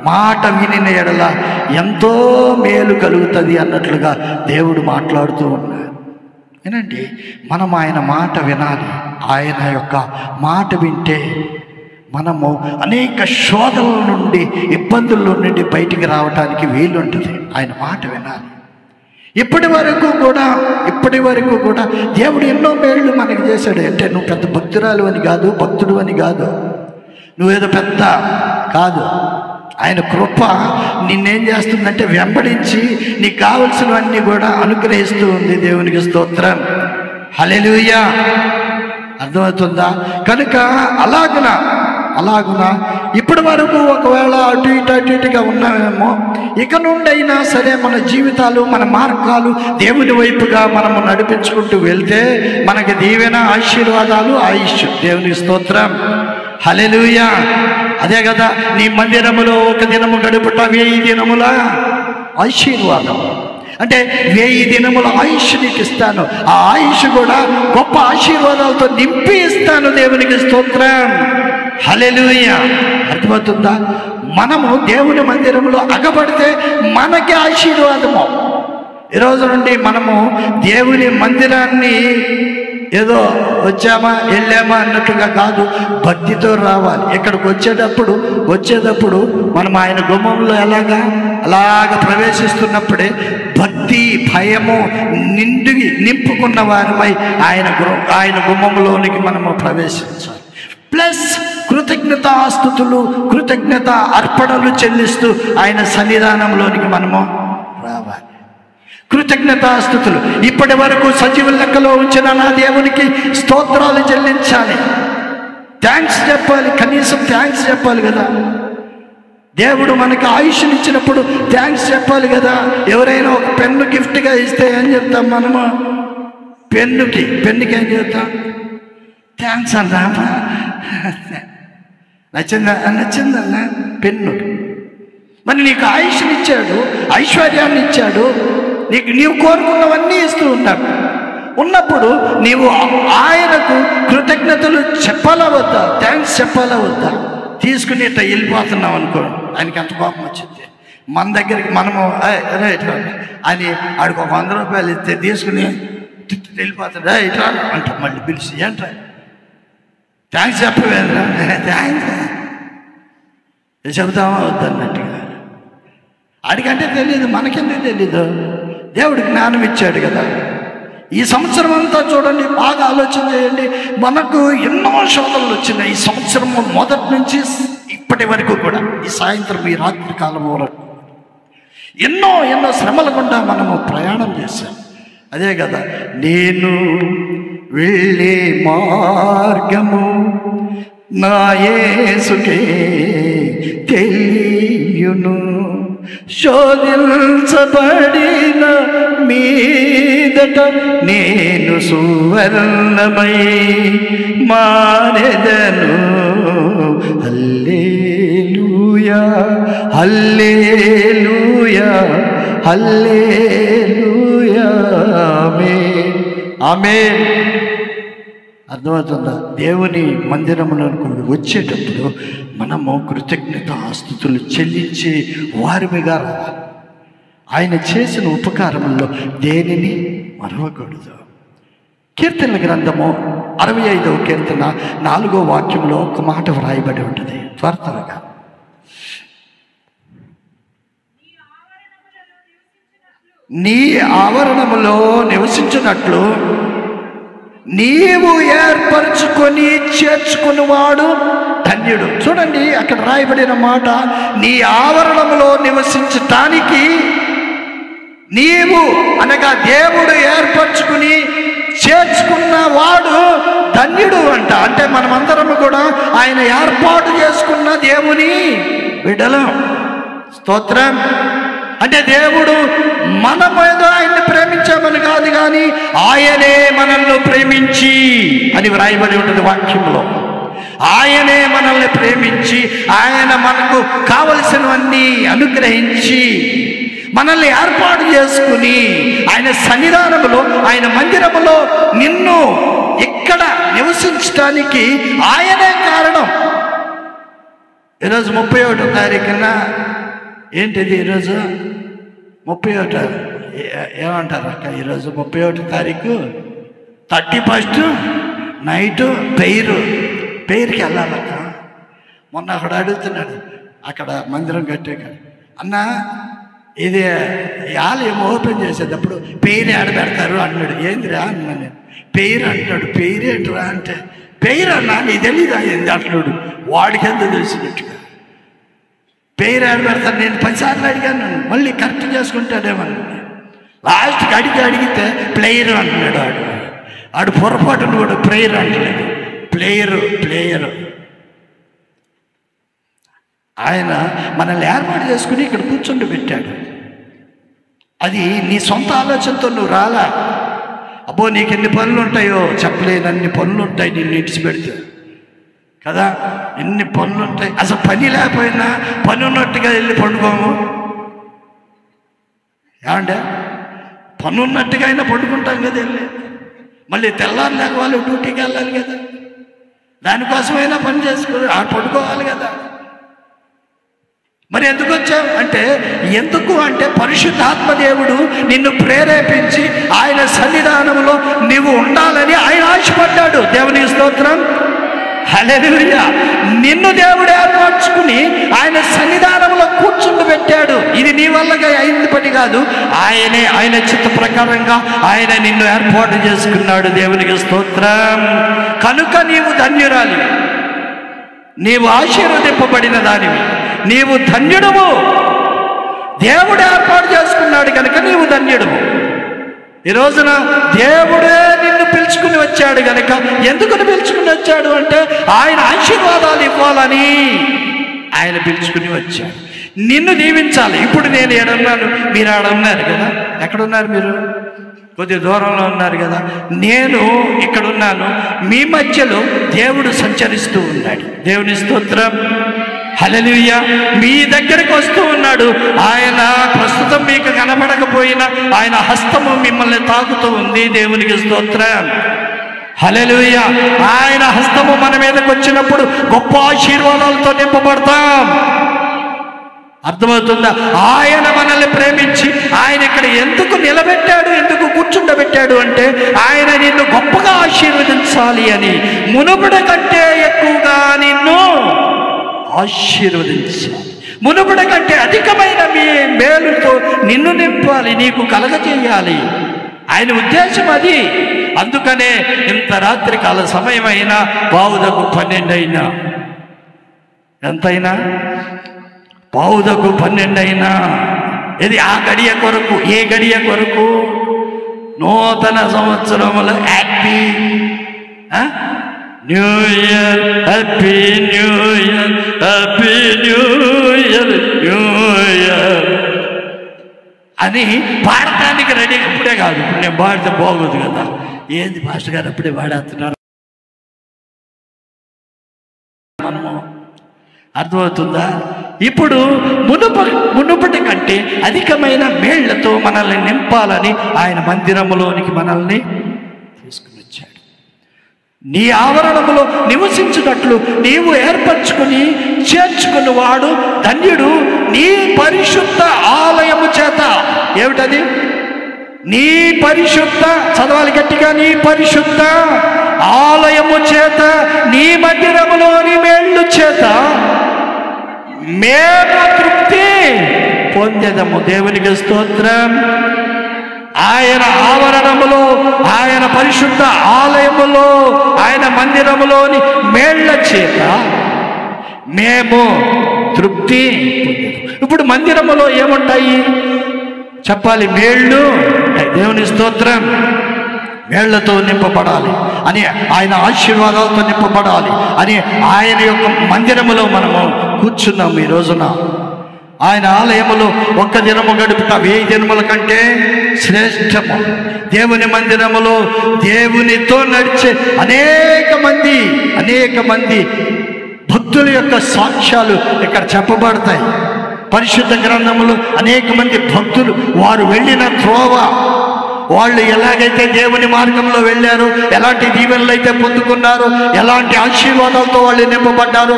మాట వినిన ఎడల ఎంతో మేలు కలుగుతుంది అన్నట్లుగా దేవుడు మాట్లాడుతూ ఉన్నాడు. వినండి, మనం ఆయన మాట వినాలి. ఆయన యొక్క మాట వింటే మనము అనేక శోధనల నుండి, ఇబ్బందుల నుండి బయటికి రావడానికి వీలుంటుంది. ఆయన మాట వినాలి. ఇప్పటి వరకు కూడా దేవుడు ఎన్నో మేళ్ళు మనకి చేశాడు. అంటే నువ్వు పెద్ద భక్తురాలు అని కాదు, భక్తుడు అని కాదు, నువ్వేదో పెద్ద కాదు. ఆయన కృప నిన్నేం చేస్తుందంటే వెంబడించి నీకు కావలసినవన్నీ కూడా అనుగ్రహిస్తూ ఉంది. దేవునికి స్తోత్రం, హల్లెలూయా. అర్థమవుతుందా? కనుక అలాగున ఇప్పటి వరకు ఒకవేళ అటు ఇటుగా ఉన్నామేమో, ఇక నుండి అయినా సరే మన జీవితాలు, మన మార్గాలు దేవుని వైపుగా మనము నడిపించుకుంటూ వెళ్తే మనకి దీవెన, ఆశీర్వాదాలు, ఆయుష్. దేవునికి స్తోత్రం, హల్లెలూయా. అదే కదా, నీ మందిరములో ఒక దినము గడుపుట 1000 దినముల ఆశీర్వాదం. అంటే 1000 దినముల ఆయుష్ నీకు ఇస్తాను. ఆ ఆయుష్ కూడా గొప్ప ఆశీర్వాదాలతో నింపి ఇస్తాను. దేవునికి స్తోత్రం, హల్లెలూయా. అర్థమవుతుందా? మనము దేవుని మందిరంలో అగబడితే మనకి ఆశీర్వాదము. ఈరోజు నుండి మనము దేవుని మందిరాన్ని ఏదో వచ్చామా వెళ్ళామా అన్నట్టుగా కాదు, భక్తితో రావాలి. ఇక్కడికి వచ్చేటప్పుడు మనం ఆయన గుమ్మంలో అలాగ ప్రవేశిస్తున్నప్పుడే భక్తి, భయము నింపుకున్న వారమై ఆయన గుమ్మంలోనికి మనము ప్రవేశించాలి. ప్లస్ కృతజ్ఞతాస్తుతులు, కృతజ్ఞత అర్పణలు చెల్లిస్తూ ఆయన సన్నిధానంలోనికి మనము రావాలి. కృతజ్ఞతాస్తుతులు. ఇప్పటి వరకు సజీవ లెక్కలో ఉంచిన నా దేవునికి స్తోత్రాలు చెల్లించాలి, థ్యాంక్స్ చెప్పాలి. కనీసం థ్యాంక్స్ చెప్పాలి కదా. దేవుడు మనకి ఆయుష్నిచ్చినప్పుడు థ్యాంక్స్ చెప్పాలి కదా. ఎవరైనా ఒక పెన్ను గిఫ్ట్గా ఇస్తే ఏం చెప్తాం మనము? పెన్నుకి ఏం చెప్తాం? థ్యాంక్స్ అన్నా. నచ్చిందన్నా పెన్ను. మరి నీకు ఆయుష్నిచ్చాడు, ఐశ్వర్యాన్ని ఇచ్చాడు, నీవు కోరుకున్నవన్నీ ఇస్తూ ఉంటాడు. ఉన్నప్పుడు నీవు ఆయనకు కృతజ్ఞతలు చెప్పాలా వద్దా? థ్యాంక్స్ చెప్పాలా వద్దా? తీసుకుని ఇట్లా వెళ్ళిపోతున్నాం అనుకో, ఆయనకి ఎంత కోపం వచ్చింది. మన దగ్గరికి మనము అని ఆడికి 100 రూపాయలు ఇస్తే తీసుకుని వెళ్ళిపోతాడు. ఇట్లా అంట, మళ్ళీ పిలిచి ఏంట్రా థ్యాంక్స్ చెప్పవేంద్రా, థ్యాంక్స్ చెబుతామా వద్దన్నట్టుగా. ఆడికంటే తెలియదు, మనకెందుకు తెలీదు? దేవుడు జ్ఞానం ఇచ్చాడు కదా. ఈ సంవత్సరం అంతా చూడండి, బాగా ఆలోచన చేయండి. మనకు ఎన్నో శోధనలు వచ్చినాయి ఈ సంవత్సరం మొదటి నుంచి ఇప్పటి వరకు కూడా. ఈ సాయంత్రం, ఈ రాత్రి కాలం వరకు ఎన్నో శ్రమల గుండా మనము ప్రయాణం చేశాం. అదే కదా, నేను వెళ్ళే మార్గము నా యేసుకే తెలియును, శోధించబడిన మీదట నేను సువర్ణమై మారెదను. హల్లెలూయా, హల్లెలూయా, హల్లెలూయా, ఆమేన్, ఆమేన్. అర్థమవుతుందా? దేవుని మందిరములకు వచ్చేటప్పుడు మనము కృతజ్ఞతాస్తుతులు చెల్లించి వారిగా రావాలి. ఆయన చేసిన ఉపకారముల్లో దేనిని మరవకూడదు. కీర్తనల గ్రంథము 65వ కీర్తన 4వ వాక్యంలో ఒక మాట వ్రాయబడి ఉంటుంది. త్వరగా, నీ ఆవరణములో నివసించినట్లు నీవు ఏర్పరచుకొని చేర్చుకున్నవాడు ధన్యుడు. చూడండి, అక్కడ రాయబడిన మాట, నీ ఆవరణంలో నివసించటానికి నీవు అనగా దేవుడు ఏర్పరచుకుని చేర్చుకున్న వాడు ధన్యుడు అంట. అంటే మనమందరము కూడా ఆయన ఏర్పాటు చేసుకున్న దేవుని బిడ్డలం. స్తోత్రం. అంటే దేవుడు మనమేదో ఆయన్ని ప్రేమించామని కాదు, కానీ ఆయనే మనల్ని ప్రేమించి అని వ్రాయబడి ఉంటుంది వాక్యంలో. ఆయనే మనల్ని ప్రేమించి ఆయన మనకు కావలసినవన్నీ అనుగ్రహించి మనల్ని ఏర్పాటు చేసుకుని ఆయన సన్నిధానములో ఆయన మందిరములో నిన్ను ఇక్కడ నివసించడానికి ఆయనే కారణం. ఈరోజు 31వ తారీఖున ఏంటిది? ఈరోజు 31 ఏమంటారు అక్క? ఈరోజు 31వ తారీఖు 31st నైటు పెయిర్కి వెళ్ళాలక్క. మొన్న అక్కడ అడుగుతున్నాడు, అక్కడ మందిరం కట్టాక, అన్న ఇది ఆలయం ఓపెన్ చేసేటప్పుడు పెయిర్ ఆడ పెడతారు అన్నాడు. ఏందిరా అన్నా నేను. పెయిర్ అంటాడు. పెయిర్ ఏంటిరా అంటే, పెయిర్ అన్నా నీ తెలీదా ఏంది అంటున్నాడు. వాడికి ఎంత తెలిసినట్టుగా పెయిర్ ఆడ పెడతాను. నేను 10 సార్లు అడిగాను, మళ్ళీ కరెక్ట్ చేసుకుంటాడేమన్నా. లాస్ట్కి అడిగితే ప్లేయర్ అంటున్నాడు. ఆడు పొరపాటును కూడా ప్లేయర్ అంటలేదు, ప్లేయర్. ఆయన మనల్ని ఏర్పాటు చేసుకుని ఇక్కడ కూర్చుండి పెట్టాడు. అది నీ సొంత ఆలోచనతో నువ్వు రాలా. అబ్బో నీకు ఎన్ని పనులు ఉంటాయో చెప్పలేనన్ని పనులు ఉంటాయి నిన్ను ఇడిచిపెడితే కదా. ఎన్ని పనులు ఉంటాయి. అసలు పని లేకపోయినా పని ఉన్నట్టుగా వెళ్ళి పండుకోము. ఏమంటే పని ఉన్నట్టుగా అయినా పండుకుంటాం కదా వెళ్ళి. మళ్ళీ తెల్లారు లేకపోవాలి, డ్యూటీకి వెళ్ళాలి కదా. దానికోసమైనా పని చేసుకోవాలి, పడుకోవాలి కదా. మరి ఎందుకు వచ్చావు అంటే, పరిశుద్ధాత్మ దేవుడు నిన్ను ప్రేరేపించి ఆయన సన్నిధానంలో నీవు ఉండాలని ఆయన ఆశపడ్డాడు. దేవునికి స్తోత్రం, హల్లెలూయా. నిన్ను దేవుడు ఏర్పరచుకుని ఆయన సన్నిధానంలో కూర్చుండి పెట్టాడు. ఇది నీ వల్లగా అయింది పని కాదు, ఆయన చిత్త ప్రకారంగా ఆయన నిన్ను ఏర్పాటు చేసుకున్నాడు. దేవునికి స్తోత్రం. కనుక నీవు ధన్యురాలివి, నీవు ఆశీర్వదింపబడిన దానివి, నీవు ధన్యుడవు. దేవుడు ఏర్పాటు చేసుకున్నాడు కనుక నీవు ధన్యుడవు. ఈ రోజున దేవుడే నిన్ను పిలుచుకుని వచ్చాడు కనుక, ఎందుకు పిలుచుకుని వచ్చాడు అంటే ఆయన ఆశీర్వాదాలు ఇవ్వాలని ఆయన పిలుచుకుని వచ్చాడు, నిన్ను దీవించాలి. ఇప్పుడు నేను ఏడున్నాను, మీరు ఆడ ఉన్నారు కదా. ఎక్కడున్నారు మీరు? కొద్ది దూరంలో ఉన్నారు కదా. నేను ఇక్కడున్నాను, మీ మధ్యలో దేవుడు సంచరిస్తూ ఉన్నాడు. దేవుని స్తోత్రం, హల్లెలూయా. మీ దగ్గరికి వస్తూ ఉన్నాడు. ఆయన ప్రస్తుతం మీకు కనబడకపోయినా ఆయన హస్తము మిమ్మల్ని తాకుతూ ఉంది. దేవునికి స్తోత్రం, హల్లెలూయా. ఆయన హస్తము మన మీదకి వచ్చినప్పుడు గొప్ప ఆశీర్వాదాలతో నింపబడతాం. అర్థమవుతుందా? ఆయన మనల్ని ప్రేమించి ఆయన ఇక్కడ ఎందుకు నిలబెట్టాడు, ఎందుకు కూర్చుండబెట్టాడు అంటే ఆయన నిన్ను గొప్పగా ఆశీర్వదించాలి అని, మునుపటి కంటే ఎక్కువగా నిన్ను ఆశీర్వదించాలి, మునుపటి కంటే అధికమైన మీ మేలుతో నిన్ను నింపాలి, నీకు కలగజేయాలి. ఆయన ఉద్దేశం అది. అందుకనే ఇంత రాత్రి కాల సమయం అయినా 12:12 అయినా, ఎంతైనా 12:12 అయినా, ఇది ఆ గడియ కొరకు. ఏ గడియ కొరకు? నూతన సంవత్సరముల happy new year, happy new year, happy new year, new year అని పాడటానికి రెడీ. ఇప్పుడే కాదు, ఇప్పుడు నేను పాడితే బాగోదు కదా. ఏంది మాస్టర్ గారు అప్పుడే పాడేస్తున్నారు? మనము అర్థమవుతుందా? ఇప్పుడు మునుపటి కంటే అధికమైన మేళ్లతో మనల్ని నింపాలని ఆయన మందిరములోనికి మనల్ని తీసుకుని వచ్చాడు. నీ ఆవరణములో నివసించున్నట్లు నీవు ఏర్పరచుకుని చేర్చుకుని వాడు ధన్యుడు. నీ పరిశుద్ధ ఆలయము చేత, ఏమిటది? నీ పరిశుద్ధ, చదవాలి గట్టిగా, నీ పరిశుద్ధ ఆలయము చేత, నీ మందిరములోని మేళ్ళు చేత మేము తృప్తి పొందెదము. దేవునికి స్తోత్రం. ఆయన ఆవరణములో, ఆయన పరిశుద్ధ ఆలయములో, ఆయన మందిరములోని మేళ్ల చేత మేము తృప్తి పొందెదము. ఇప్పుడు మందిరములో ఏముంటాయి చెప్పాలి? మేళ్ళు. దేవుని స్తోత్రం. మేళ్లతో నింపబడాలి అని, ఆయన ఆశీర్వాదాలతో నింపబడాలి అని ఆయన యొక్క మందిరములో మనము కూర్చున్నాము. ఈ రోజున ఆయన ఆలయములో ఒక్క దినము గడుపుట 1000 దినముల కంటే శ్రేష్టము. దేవుని మందిరములో దేవునితో నడిచే అనేక మంది భక్తుల యొక్క సాక్ష్యాలు ఇక్కడ చెప్పబడతాయి. పరిశుద్ధ గ్రంథములు అనేక మంది భక్తులు వారు వెళ్ళిన త్రోవ, వాళ్ళు ఎలాగైతే దేవుని మార్గంలో వెళ్ళారో, ఎలాంటి దీవెనలు అయితే పొందుకున్నారో, ఎలాంటి ఆశీర్వాదాలతో వాళ్ళు నింపబడ్డారో,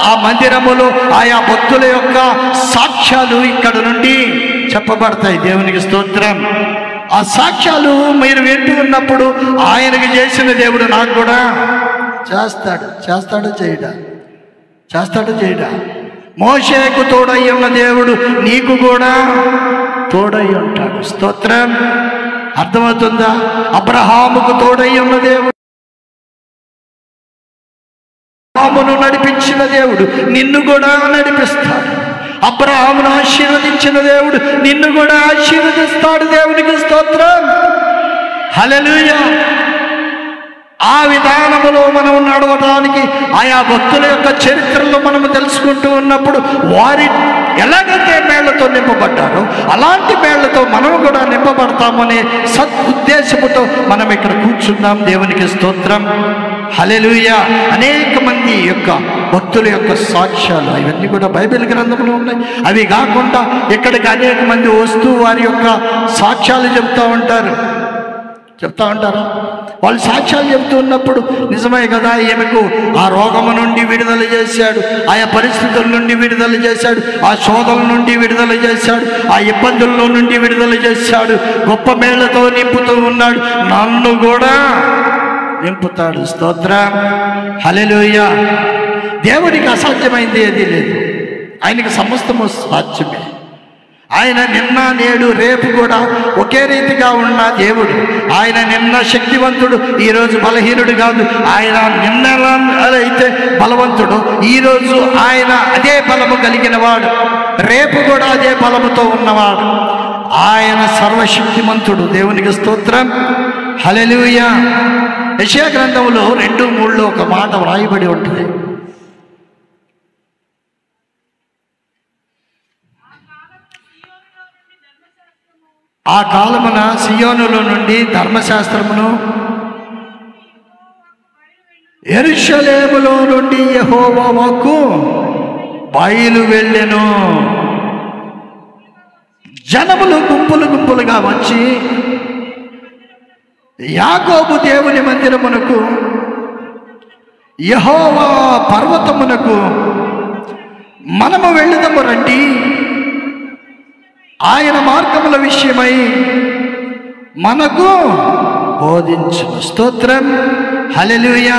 ఆ మందిరములో ఆయా భక్తుల యొక్క సాక్ష్యాలు ఇక్కడ నుండి చెప్పబడతాయి. దేవునికి స్తోత్రం. ఆ సాక్ష్యాలు మీరు వింటూ ఉన్నప్పుడు ఆయనకి చేసిన దేవుడు నాకు కూడా చేస్తాడు చేయడా. మోషేకు తోడై ఉన్న దేవుడు నీకు కూడా తోడై ఉంటాడు. స్తోత్రం. అర్థమవుతుందా? అబ్రహాముకు తోడై ఉన్న దేవుడు, అబ్రహామును నడిపించిన దేవుడు నిన్ను కూడా నడిపిస్తాడు. అబ్రహామును ఆశీర్వదించిన దేవుడు నిన్ను కూడా ఆశీర్వదిస్తాడు. దేవునికి స్తోత్రం. హల్లెలూయా. ఆ విధానములో మనం నడవడానికి ఆయా భక్తుల యొక్క చరిత్రలో మనము తెలుసుకుంటూ ఉన్నప్పుడు వారి ఎలాగైతే మేళ్లతో నింపబడ్డారో అలాంటి మేళ్లతో మనము కూడా నింపబడతామనే సదుద్దేశముతో మనం ఇక్కడ కూర్చున్నాం. దేవునికి స్తోత్రం. హల్లెలూయా. అనేక మంది యొక్క భక్తుల యొక్క సాక్ష్యాలు అవన్నీ కూడా బైబిల్ గ్రంథంలో ఉన్నాయి. అవి కాకుండా ఇక్కడికి అనేక మంది వస్తూ వారి యొక్క సాక్ష్యాలు చెప్తా ఉంటారా? వాళ్ళు సాక్ష్యాలు చెప్తూ ఉన్నప్పుడు నిజమే కదా, ఈమెకు ఆ రోగము నుండి విడుదల చేశాడు, ఆయా పరిస్థితుల నుండి విడుదల చేశాడు, ఆ శోధల నుండి విడుదల చేశాడు, ఆ ఇబ్బందుల్లో నుండి విడుదల చేశాడు, గొప్ప మేళ్లతో నింపుతూ ఉన్నాడు, నన్ను కూడా నింపుతాడు. స్తోత్రం. హల్లెలూయా. దేవునికి అసాధ్యమైంది ఏదీ లేదు. ఆయనకి సమస్తము సాధ్యమే. ఆయన నిన్న నేడు రేపు కూడా ఒకే రీతిగా ఉన్న దేవుడు. ఆయన నిన్న శక్తివంతుడు, ఈరోజు బలహీనుడు కాదు. ఆయన నిన్న అయితే బలవంతుడు, ఈరోజు ఆయన అదే బలము కలిగిన వాడు, రేపు కూడా అదే బలముతో ఉన్నవాడు. ఆయన సర్వశక్తిమంతుడు. దేవునికి స్తోత్రం. హల్లెలూయా. యెషయా గ్రంథంలో 2:3 ఒక మాట వ్రాయబడి ఉంటుంది. ఆ కాలమున సియోనులో నుండి ధర్మశాస్త్రమును, యెరూషలేములో నుండి యెహోవా వాక్కు బయలు వెళ్ళెను. జనములు గుంపులుగా వచ్చి యాకోబు దేవుని మందిరమునకు, యెహోవా పర్వతమునకు మనము వెళ్ళుదము రండి, ఆయన మార్గముల విషయమై మనకు బోధించును. స్తోత్రం. హల్లెలూయా.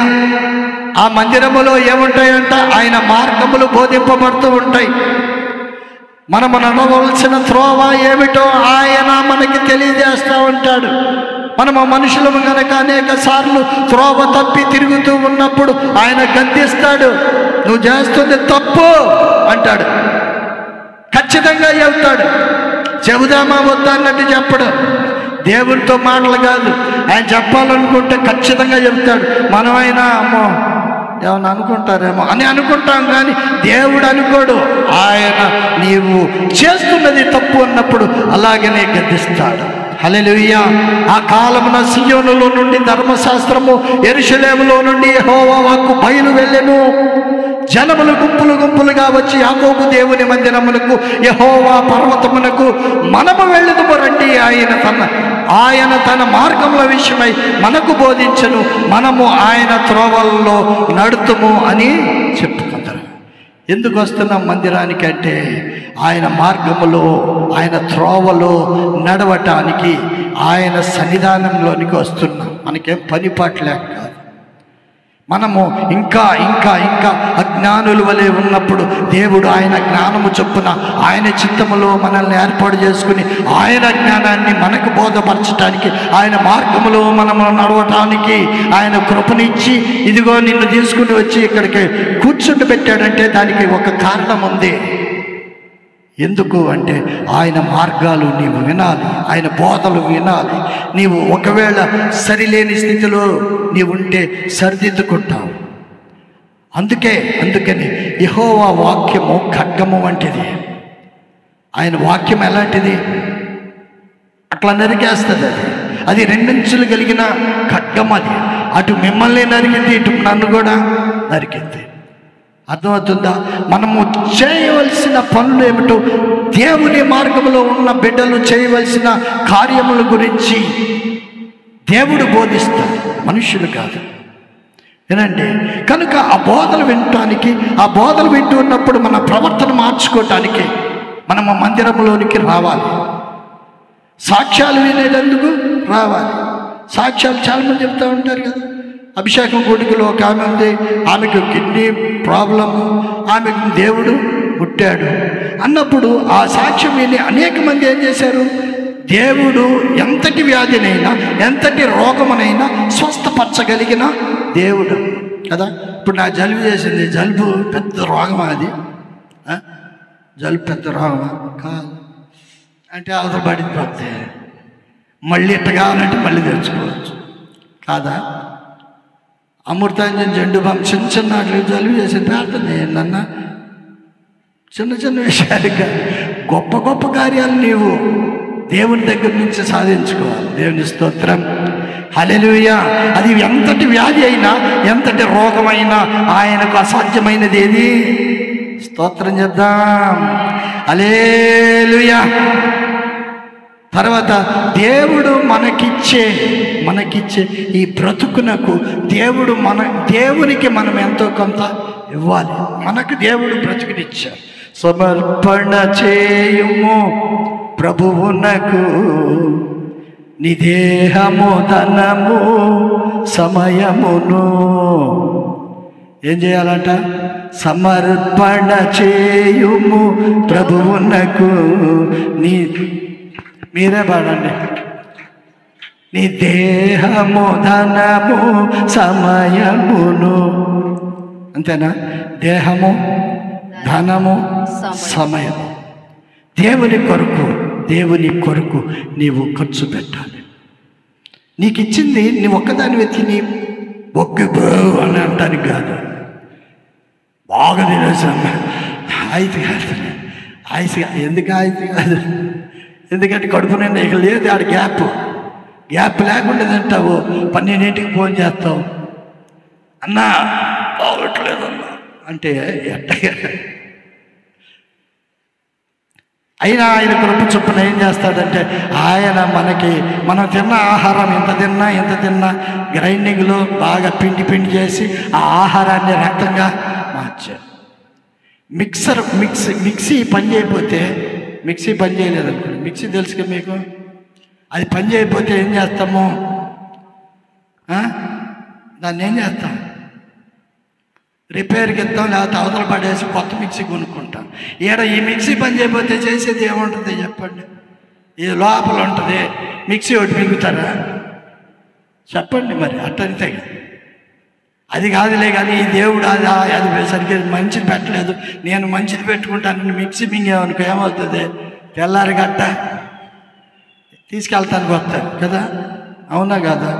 ఆ మందిరములో ఏముంటాయంట? ఆయన మార్గములు బోధింపబడుతూ ఉంటాయి. మనము నడవలసిన త్రోవ ఏమిటో ఆయన మనకి తెలియజేస్తూ ఉంటాడు. మనము మనుషులము కనుక అనేక సార్లు త్రోవ తప్పి తిరుగుతూ ఉన్నప్పుడు ఆయన గద్దిస్తాడు. నువ్వు చేస్తుంది తప్పు అంటాడు. ఖచ్చితంగా చెబుతాడు. చెబుదామా వద్దా అన్నట్టు చెప్పడు. దేవునితో మాటలు కాదు, ఆయన చెప్పాలనుకుంటే ఖచ్చితంగా చెబుతాడు. మనమైనా అమ్మో ఏమన్నా అనుకుంటారేమో అని అనుకుంటాం, కానీ దేవుడు అనుకోడు. ఆయన నీవు చేస్తున్నది తప్పు అన్నప్పుడు అలాగనే గద్దిస్తాడు. హల్లెలూయా. ఆ కాలమున సియోనులో నుండి ధర్మశాస్త్రము, యెరూషలేములో నుండి యెహోవా వాక్కు బయలు వెళ్ళెను. జనములు గుంపులుగా వచ్చి యాకోబు దేవుని మందిరమునకు, యెహోవా పర్వతమునకు మనము వెళ్ళుదుము రండి, ఆయన తన మార్గముల విషయమై మనకు బోధించను, మనము ఆయన త్రోవల్లో నడుతుము అని చెప్పుకుంటారు. ఎందుకు వస్తున్నాం మందిరానికి అంటే ఆయన మార్గములో, ఆయన త్రోవలో నడవటానికి, ఆయన సన్నిధానంలోనికి వస్తున్నాం. మనకేం పని పాటలేక కాదు. మనము ఇంకా అజ్ఞానుల వలె ఉన్నప్పుడు దేవుడు ఆయన జ్ఞానము చొప్పున ఆయన చిత్తములో మనల్ని ఏర్పాటు చేసుకుని ఆయన జ్ఞానాన్ని మనకు బోధపరచడానికి, ఆయన మార్గములో మనము నడవటానికి ఆయన కృపనిచ్చి ఇదిగో నిన్ను తీసుకుని వచ్చి ఇక్కడికి కూర్చుండి పెట్టాడంటే దానికి ఒక కారణం ఉంది. ఎందుకు అంటే ఆయన మార్గాలు నీవు వినాలి, ఆయన బోధలు వినాలి. నీవు ఒకవేళ సరిలేని స్థితిలో నీవుంటే సరిదిద్దుకుంటావు. అందుకని యెహోవా వాక్యము ఖడ్గము వంటిది. ఆయన వాక్యం ఎలాంటిది? అట్లా నరికేస్తుంది. అది రెండంచులు కలిగిన ఖడ్గం. అది అటు మిమ్మల్ని నరికింది, ఇటు నన్ను కూడా నరికింది. అర్థమవుతుందా? మనము చేయవలసిన పనులు ఏమిటో, దేవుని మార్గంలో ఉన్న బిడ్డలు చేయవలసిన కార్యముల గురించి దేవుడు బోధిస్తాడు, మనుషులు కాదు. ఏనండి, కనుక ఆ బోధలు వినటానికి, ఆ బోధలు వింటూ ఉన్నప్పుడు మన ప్రవర్తన మార్చుకోవటానికి మనము మందిరంలోనికి రావాలి. సాక్ష్యాలు వినేటందుకు రావాలి. సాక్ష్యాలు చాలామంది చెప్తూ ఉంటారు కదా. అభిషేకం కొడుకులో ఒక ఆమె ఉంది, ఆమెకు కిడ్నీ ప్రాబ్లము, ఆమెకు దేవుడు పుట్టాడు అన్నప్పుడు ఆ సాక్ష్యం విని అనేక మంది ఏం చేశారు? దేవుడు ఎంతటి వ్యాధినైనా, ఎంతటి రోగమునైనా స్వస్థపరచగలిగిన దేవుడు కదా. ఇప్పుడు నా జలుబు చేసింది, జలుబు పెద్ద రోగమా? అది జలుబు పెద్ద రోగమా? కాదు. అంటే అవతల పడిపోతే మళ్ళీ ఇట్ట కావాలంటే మళ్ళీ తెచ్చుకోవచ్చు కాదా? అమృతాంజన్ జండు బామ్ చిన్న చిన్న జలుబు చేసి ప్రార్థన చేయండి అన్న. చిన్న చిన్న విషయాలుగా గొప్ప గొప్ప కార్యాలు నీవు దేవుని దగ్గర నుంచి సాధించుకోవాలి. దేవుని స్తోత్రం, హల్లెలూయా. అది ఎంతటి వ్యాధి అయినా, ఎంతటి రోగమైనా ఆయనకు అసాధ్యమైనది ఏది? స్తోత్రం చేద్దాం, హల్లెలూయా. తర్వాత దేవుడు మనకిచ్చే ఈ బ్రతుకునకు దేవునికి మనం ఎంతో కొంత ఇవ్వాలి. మనకు దేవుడు బ్రతుకునిచ్చాడు. సమర్పణ చేయుము ప్రభువునకు నీ దేహము, ధనము, సమయమును. ఏం చేయాలంట? సమర్పణ చేయుము ప్రభువునకు. మీరే పాడండి. నీ దేహము, ధనము, సమయమును. అంతేనా? దేహము, ధనము, సమయము. దేవుని కొరకు నీవు ఖర్చు పెట్టాలి. నీకు ఇచ్చింది నీ ఒక్కదాని వెతికి నీ బొగ్గు అని అంటానికి కాదు. బాగా తినేసాను ఆయితీ కాదు, ఎందుకు ఆయితీ కాదు? ఎందుకంటే కడుపు నిండా ఇక లేదు. ఆడ గ్యాప్ లేకుండా తింటావు. 12ంటికి ఫోన్ చేస్తావు, అన్నా బాగోట్లేదన్నా అంటే ఎట్టగా. అయినా ఆయన కృప చొప్పున ఏం చేస్తాడంటే, ఆయన మనం తిన్న ఆహారం ఎంత తిన్నా గ్రైండింగ్లో బాగా పిండి చేసి ఆ ఆహారాన్ని రక్తంగా మార్చారు. మిక్సీ పని చేయలేదనుకోండి, మిక్సీ తెలుసుగా మీకు, అది పని చేయకపోతే ఏం చేస్తాము? దాన్ని ఏం చేస్తాం? రిపేర్కి ఇస్తాం, లేకపోతే అవతల పడేసి కొత్త మిక్సీ కొనుక్కుంటాం. ఈ మిక్సీ పని చేయకపోతే చేసేది ఏముంటుంది చెప్పండి? ఇది లోపల ఉంటుంది, మిక్సీ ఒకటి మిగుతారా చెప్పండి? మరి అట్టంతే. అది కాదులే కానీ ఈ దేవుడు అది సరిగ్గా మంచిది పెట్టలేదు, నేను మంచిది పెట్టుకుంటాను, మిక్సీ మింగేమనుకో ఏమవుతుంది? తెల్లారి గట్ట తీసుకెళ్తానికి వస్తారు కదా, అవునా కాదా?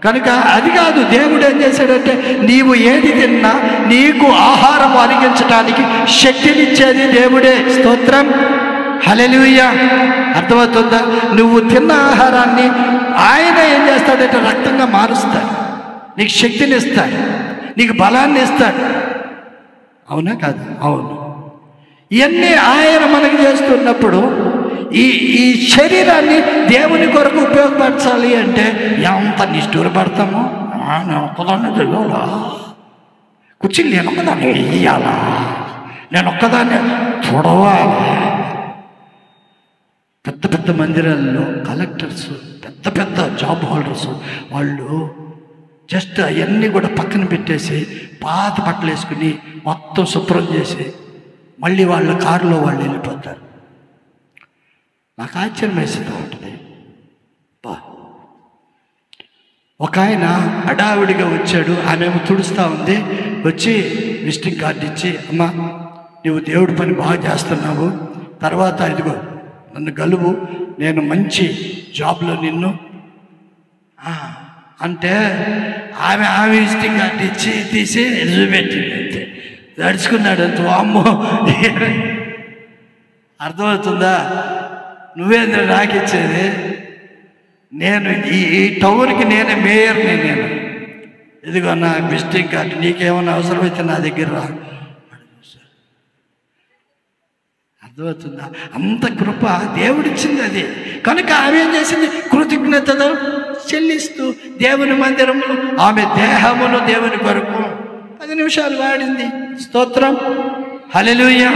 కనుక అది కాదు. దేవుడు ఏం చేశాడంటే, నీవు ఏది తిన్నా నీకు ఆహారం అరిగించడానికి శక్తినిచ్చేది దేవుడే. స్తోత్రం, హల్లెలూయా. అర్థమవుతుందా? నువ్వు తిన్న ఆహారాన్ని ఆయన ఏం చేస్తాడంటే రక్తంగా మారుస్తాడు, నీకు శక్తిని ఇస్తాడు, నీకు బలాన్ని ఇస్తాడు. అవునా కాదు? అవును. ఇవన్నీ ఆయన మనకి చేస్తున్నప్పుడు ఈ శరీరాన్ని దేవుని కొరకు ఉపయోగపరచాలి అంటే ఎంత నిష్ఠూరపడతామో. నేను ఒక్కదాన్ని తెలియాలా? కుర్చీలు నేను ఒక్కదాన్ని వేయాలా? నేను ఒక్కదాన్ని చూడవాలి? పెద్ద మందిరాల్లో కలెక్టర్స్, పెద్ద జాబ్ హోల్డర్స్ వాళ్ళు జస్ట్ అవన్నీ కూడా పక్కన పెట్టేసి పాత బట్టలు వేసుకుని మొత్తం శుభ్రం చేసి మళ్ళీ వాళ్ళ కారులో వాళ్ళు వెళ్ళిపోతారు. నాకు ఆశ్చర్యం వేస్తూ ఉంటుంది. ఒక ఆయన హడావిడిగా వచ్చాడు, ఆమె తుడుస్తూ ఉంది. వచ్చి విజిటింగ్ కార్డు ఇచ్చి, అమ్మా నువ్వు దేవుడి పని బాగా చేస్తున్నావు, తర్వాత ఇదిగో నన్ను గలువు, నేను మంచి జాబ్లో నిన్ను అంటే ఆమె విజిటింగ్ కార్డు ఇచ్చి తీసి చూపెట్టింది. అంతే నడుచుకున్నాడు. అంత అమ్మో, అర్థమవుతుందా? నువ్వేంద్ర నాకు ఇచ్చేది? నేను ఈ టౌన్కి నేనే మేయర్ని. నేను ఇదిగో నా విజిటింగ్ కార్డు, నీకేమైనా అవసరమైతే నా దగ్గర రా. అర్థమవుతుందా? అంత కృప దేవుడిచ్చింది అది. కనుక ఆమె ఏం చేసింది? కృతజ్ఞతతో చెల్లిస్తూ దేవుని మందిరంలో ఆమె దేహమును దేవుని కొరకు 10 నిమిషాలు వాడింది. స్తోత్రం, హల్లెలూయా.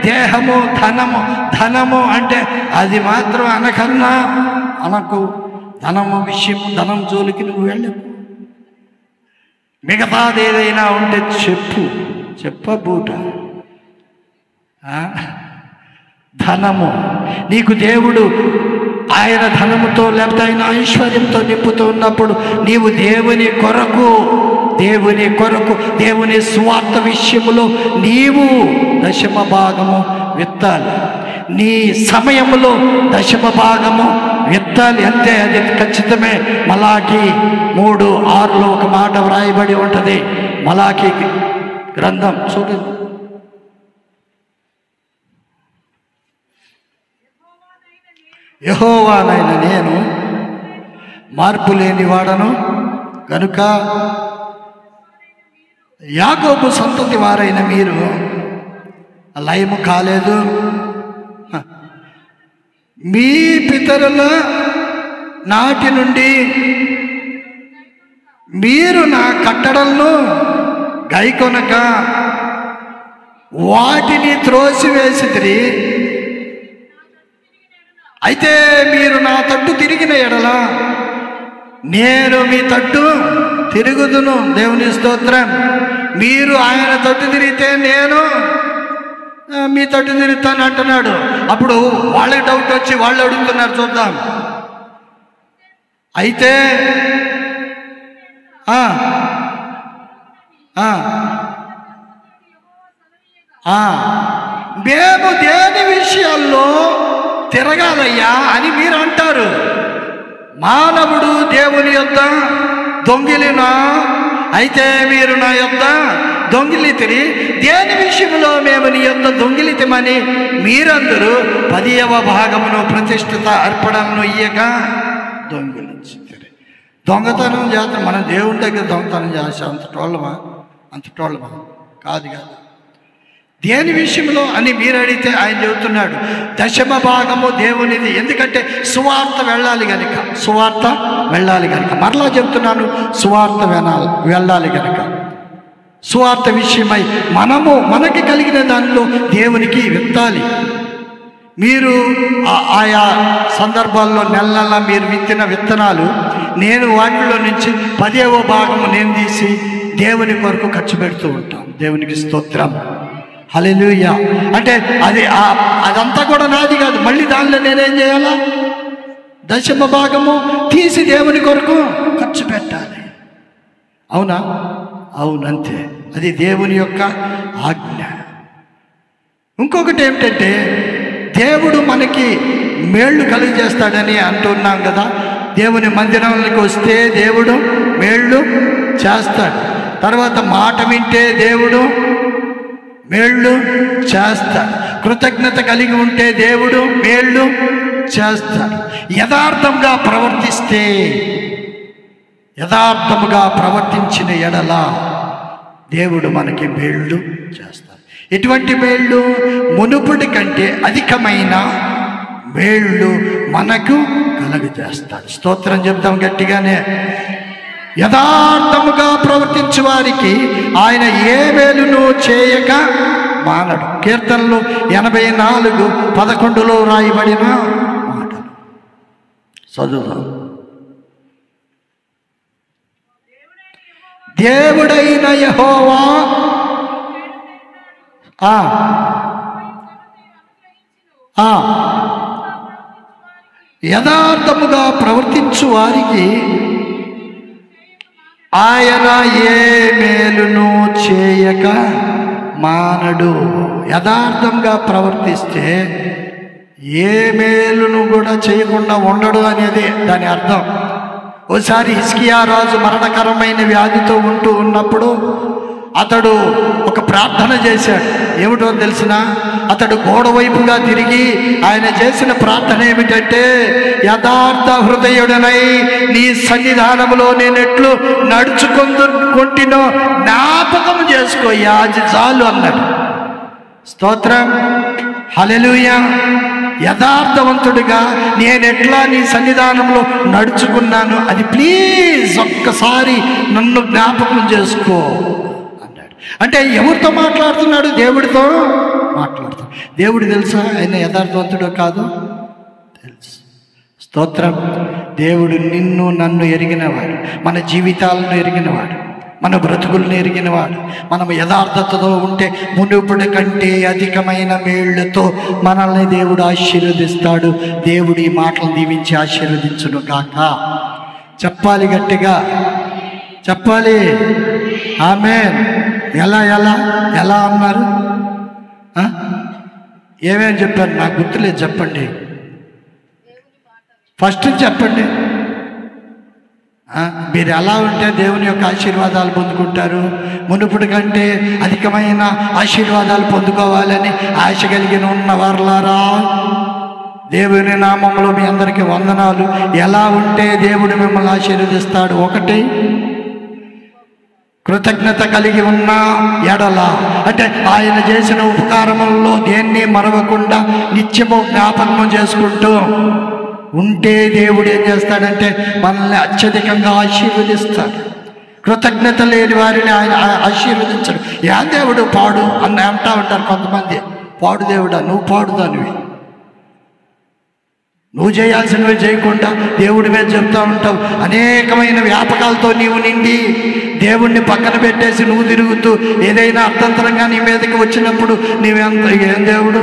దేహము ధనము అంటే అది మాత్రం అనకు. ధనము విషయము, ధనం జోలికి నువ్వు వెళ్ళకు. మిగతాది ఏదైనా ఉంటే చెప్పబూట. ధనము నీకు దేవుడు ఆయన ధనముతో లేకపోతే ఆయన ఐశ్వర్యంతో నింపుతూ ఉన్నప్పుడు నీవు దేవుని కొరకు దేవుని స్వార్థ విషయములో నీవు 10వ భాగము విత్తాలి. నీ సమయములో 10వ భాగము విత్తాలి. అంతే, అది ఖచ్చితమే. మలాకి 3:6లో ఒక మాట వ్రాయబడి ఉంటుంది. మలాకి గ్రంథం చూడండి. యెహోవానైన నేను మార్పు లేని వాడను కనుక యాకోబు సంతతి వారైన మీరు లయము కాలేదు. మీ పితరుల నాటి నుండి మీరు నా కట్టడలను గైకొనక వాటిని త్రోసివేసితిరి. అయితే మీరు నా తట్టు తిరిగిన ఎడల నేను మీ తట్టు తిరుగుదును. దేవుని స్తోత్రం. మీరు ఆయన తట్టు తిరిగితే నేను మీ తట్టు తిరుగుతాను అంటున్నాడు. అప్పుడు వాళ్ళకి డౌట్ వచ్చి వాళ్ళు అడుగుతున్నారు, చూద్దాం. అయితే మేము దేని విషయాల్లో తిరగాలయ్యా అని మీరు అంటారు. మానవుడు దేవుని యొద్ద దొంగిలినా? అయితే మీరు నా యొద్ద దొంగిలితిరి. దేని విషయంలో మేము నీ యొద్ద దొంగిలితమని మీరందరూ 10వ భాగమును ప్రతిష్ఠిత అర్పణను ఇయ్యక దొంగిలించితిరి. దొంగతనం చేస్తాం మనం, దేవుని దగ్గర దొంగతనం చేస్తాం. అంతటోళ్ళమా? కాదు. దేని విషయంలో అని మీరు అడిగితే ఆయన చెబుతున్నాడు 10వ భాగము దేవునిది. ఎందుకంటే సువార్త వెళ్ళాలి గనుక మరలా చెబుతున్నాను, సువార్త వెళ్ళాలి గనుక సువార్త విషయమై మనకి కలిగిన దానిలో దేవునికి విత్తాలి. మీరు ఆయా సందర్భాల్లో నెల మీరు విత్తిన విత్తనాలు నేను వాటిలో నుంచి 10వ భాగము నేను తీసి దేవుని కొరకు ఖర్చు పెడుతూ ఉంటాం. దేవునికి స్తోత్రం, హల్లెలూయా. అంటే అదంతా కూడా నాది కాదు. మళ్ళీ దానిలో నేనేం చేయాలా? 10వ భాగము తీసి దేవుని కొరకు ఖర్చు పెట్టాలి. అవునా? అవునంతే. అది దేవుని యొక్క ఆజ్ఞ. ఇంకొకటి ఏమిటంటే దేవుడు మనకి మేళ్ళు కలుగజేస్తాడని అంటున్నాం కదా. దేవుని మందిరంలోకి వస్తే దేవుడు మేళ్ళు చేస్తాడు. తర్వాత మాట వింటే దేవుడు మేళ్ళు చేస్తాడు. కృతజ్ఞత కలిగి ఉంటే దేవుడు మేళ్ళు చేస్తాడు. యథార్థంగా ప్రవర్తించిన ఎడల దేవుడు మనకి మేళ్ళు చేస్తాడు. ఎటువంటి మేళ్ళు? మునుపటి కంటే అధికమైన మేళ్ళు మనకు కలుగజేస్తాడు. స్తోత్రం చెప్తాం గట్టిగానే. యథార్థముగా ప్రవర్తించే వారికి ఆయన ఏ మేలును చేయక మానడు. కీర్తనలు 84:11లో రాయబడిన మాటలు చదువుదాం. దేవుడైన యెహోవా యథార్థముగా ప్రవర్తించు వారికి ఆయన ఏ మేలును చేయక మానడు. యథార్థంగా ప్రవర్తిస్తే ఏ మేలును కూడా చేయకుండా ఉండడు అనేది దాని అర్థం. ఓసారి హిజ్కియా రాజు మరణకరమైన వ్యాధితో ఉన్నప్పుడు అతడు ఒక ప్రార్థన చేశాడు. ఏమిటో తెలిసిన, అతడు గోడ వైపుగా తిరిగి ఆయన చేసిన ప్రార్థన ఏమిటంటే, యథార్థ హృదయుడనై నీ సన్నిధానములో నేనెట్లు నడుచుకుంటున్నానో జ్ఞాపకం చేసుకోయ్యా, అది చాలు అన్నాడు. స్తోత్రం, హల్లెలూయా. యథార్థవంతుడిగా నేనెట్లా నీ సన్నిధానంలో నడుచుకున్నాను అది ప్లీజ్ ఒక్కసారి నన్ను జ్ఞాపకం చేసుకో అన్నాడు. అంటే ఎవరితో మాట్లాడుతున్నాడు? దేవుడితో మాట్లాడుతాడు. దేవుడు తెలుసా ఆయన యథార్థవంతుడో కాదు? తెలుసు. స్తోత్రం. దేవుడు నిన్ను నన్ను ఎరిగినవాడు, మన జీవితాలను ఎరిగినవాడు, మన బ్రతుకులను ఎరిగినవాడు. మనం యథార్థతతో ఉంటే మునుపటి కంటే అధికమైన మేళ్లతో మనల్ని దేవుడు ఆశీర్వదిస్తాడు. దేవుడు ఈ మాటలు దీవించి ఆశీర్వదించును గాక. చెప్పాలి, గట్టిగా చెప్పాలి. ఆమేన్. ఎలా ఎలా ఎలా అన్నారు? ఏమేమి చెప్పారు? నాకు గుర్తులేదు, చెప్పండి. ఫస్ట్ చెప్పండి. మీరు ఎలా ఉంటే దేవుని యొక్క ఆశీర్వాదాలు పొందుకుంటారు? మునుపటి కంటే అధికమైన ఆశీర్వాదాలు పొందుకోవాలని ఆశ కలిగిన ఉన్నవారులారా, దేవుని నామంలో మీ అందరికీ వందనాలు. ఎలా ఉంటే దేవుడు మిమ్మల్ని ఆశీర్వదిస్తాడు? ఒకటి, కృతజ్ఞత కలిగి ఉన్న ఎడల, అంటే ఆయన చేసిన ఉపకారములలో దేన్ని మరవకుండా నిత్యము జ్ఞాపకం చేసుకుంటూ ఉంటే దేవుడు ఏం చేస్తాడంటే మనల్ని అత్యధికంగా ఆశీర్వదిస్తాడు. కృతజ్ఞత లేని వారిని ఆయన ఆశీర్వదించడు. యా దేవుడు పాడు అని అంటా ఉంటారు కొంతమంది. పాడు దేవుడా? నువ్వు పాడుదానివి, నువ్వు చేయాల్సినవి చేయకుండా దేవుడి మీద చెప్తా ఉంటావు. అనేకమైన వ్యాపకాలతో నీవు నిండి దేవుణ్ణి పక్కన పెట్టేసి నువ్వు తిరుగుతూ ఏదైనా అర్థంతరంగా నీ మీదకి వచ్చినప్పుడు నీవెంత ఏం దేవుడు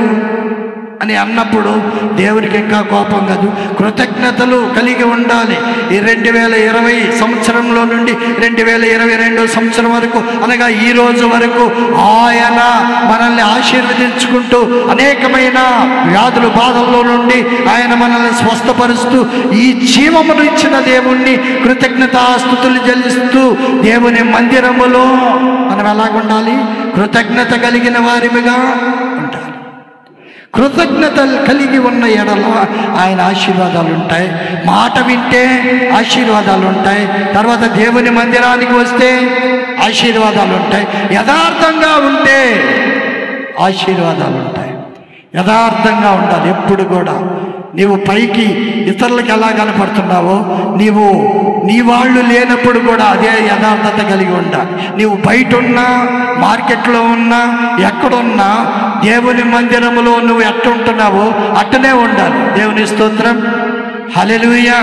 అని అన్నప్పుడు దేవుడికి ఇంకా కోపం కాదు. కృతజ్ఞతలు కలిగి ఉండాలి. ఈ 2020 సంవత్సరంలో నుండి 2022 సంవత్సరం వరకు, అనగా ఈ రోజు వరకు ఆయన మనల్ని ఆశీర్వదించుకుంటూ అనేకమైన వ్యాధులు బాధల్లో నుండి ఆయన మనల్ని స్వస్థపరుస్తూ ఈ జీవమును ఇచ్చిన దేవుణ్ణి కృతజ్ఞతాస్తుతులు చెల్లిస్తూ దేవుని మందిరములో మనం ఎలాగుండాలి? కృతజ్ఞత కలిగిన వారిగా ఉండాలి. కృతజ్ఞత కలిగి ఉన్న ఎడల ఆయన ఆశీర్వాదాలు ఉంటాయి. మాట వింటే ఆశీర్వాదాలు ఉంటాయి. తర్వాత దేవుని మందిరానికి వస్తే ఆశీర్వాదాలు ఉంటాయి. యథార్థంగా ఉంటే ఆశీర్వాదాలు ఉంటాయి. యథార్థంగా ఉండాలి ఎప్పుడు కూడా. నీవు పైకి ఇతరులకు ఎలా కనపడుతున్నావో నీవు నీ వాళ్ళు లేనప్పుడు కూడా అదే యథార్థత కలిగి ఉండాలి. నీవు బయట ఉన్నా, మార్కెట్లో ఉన్నా, ఎక్కడున్నా దేవుని మందిరములో నువ్వు ఎట్టుంటున్నావో అట్టనే ఉండాలి. దేవుని స్తోత్రం, హల్లెలూయా.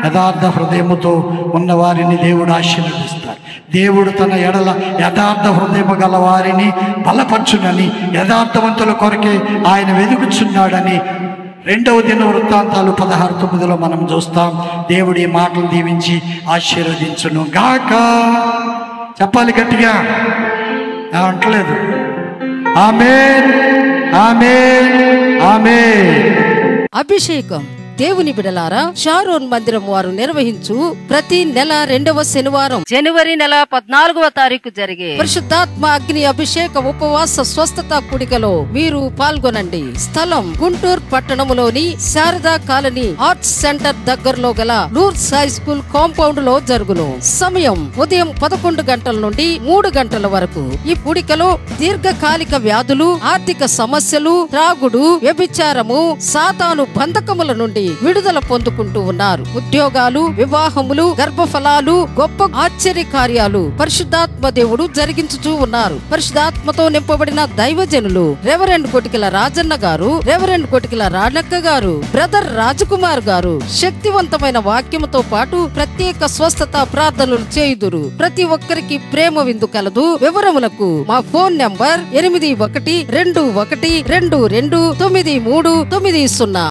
యథార్థ హృదయముతో ఉన్న వారిని దేవుడు ఆశీర్వదిస్తాడు. దేవుడు తన ఎడల యథార్థ హృదయము గల వారిని బలపరచునని, యథార్థవంతుల కొరకే ఆయన వెదుకుచున్నాడని 2వ దినవృత్తాంతాలు 16:9 మనం చూస్తాం. దేవుడు ఈ మాటలు దీవించి ఆశీర్వదించును గాక. చెప్పాలి గట్టిగా, అంటలేదు. ఆమేన్, ఆమేన్, ఆమేన్. అభిషేకం. దేవుని బిడలారా, షారోన్ మందిరం వారు నిర్వహించు ప్రతి నెల 2వ శనివారం జనవరి నెల 14వ తారీఖు జరిగే పరిశుద్ధాత్మ అగ్ని అభిషేక ఉపవాస స్వస్థత కూడికలో మీరు పాల్గొనండి. స్థలం గుంటూరు పట్టణములోని శారదా కాలనీ ఆర్ట్స్ సెంటర్ దగ్గరలో గల నూర్స్ హై స్కూల్ కాంపౌండ్ లో జరుగును. సమయం ఉదయం 11 గంటల నుండి 3 గంటల వరకు. ఈ కూడికలో దీర్ఘకాలిక వ్యాధులు, ఆర్థిక సమస్యలు, త్రాగుడు, వ్యభిచారము, సాతాను బంధకముల నుండి విడుదల పొందుకుంటూ ఉన్నారు. ఉద్యోగాలు, వివాహములు, గర్భఫలాలు, గొప్ప ఆశ్చర్య కార్యాలు పరిశుద్ధాత్మ దేవుడు జరిగించుచూ ఉన్నారు. పరిశుద్ధాత్మతో నింపబడిన దైవజనులు రెవరెండ్ కొటికల రాజన్న గారు, రెవరెండ్ కొటికల రాణక్క గారు, బ్రదర్ రాజకుమార్ గారు శక్తివంతమైన వాక్యముతో పాటు ప్రత్యేక స్వస్థత ప్రార్థనలు చేయుదురు. ప్రతి ఒక్కరికి ప్రేమ విందు కలదు. వివరములకు మా ఫోన్ నంబర్ 8121222390.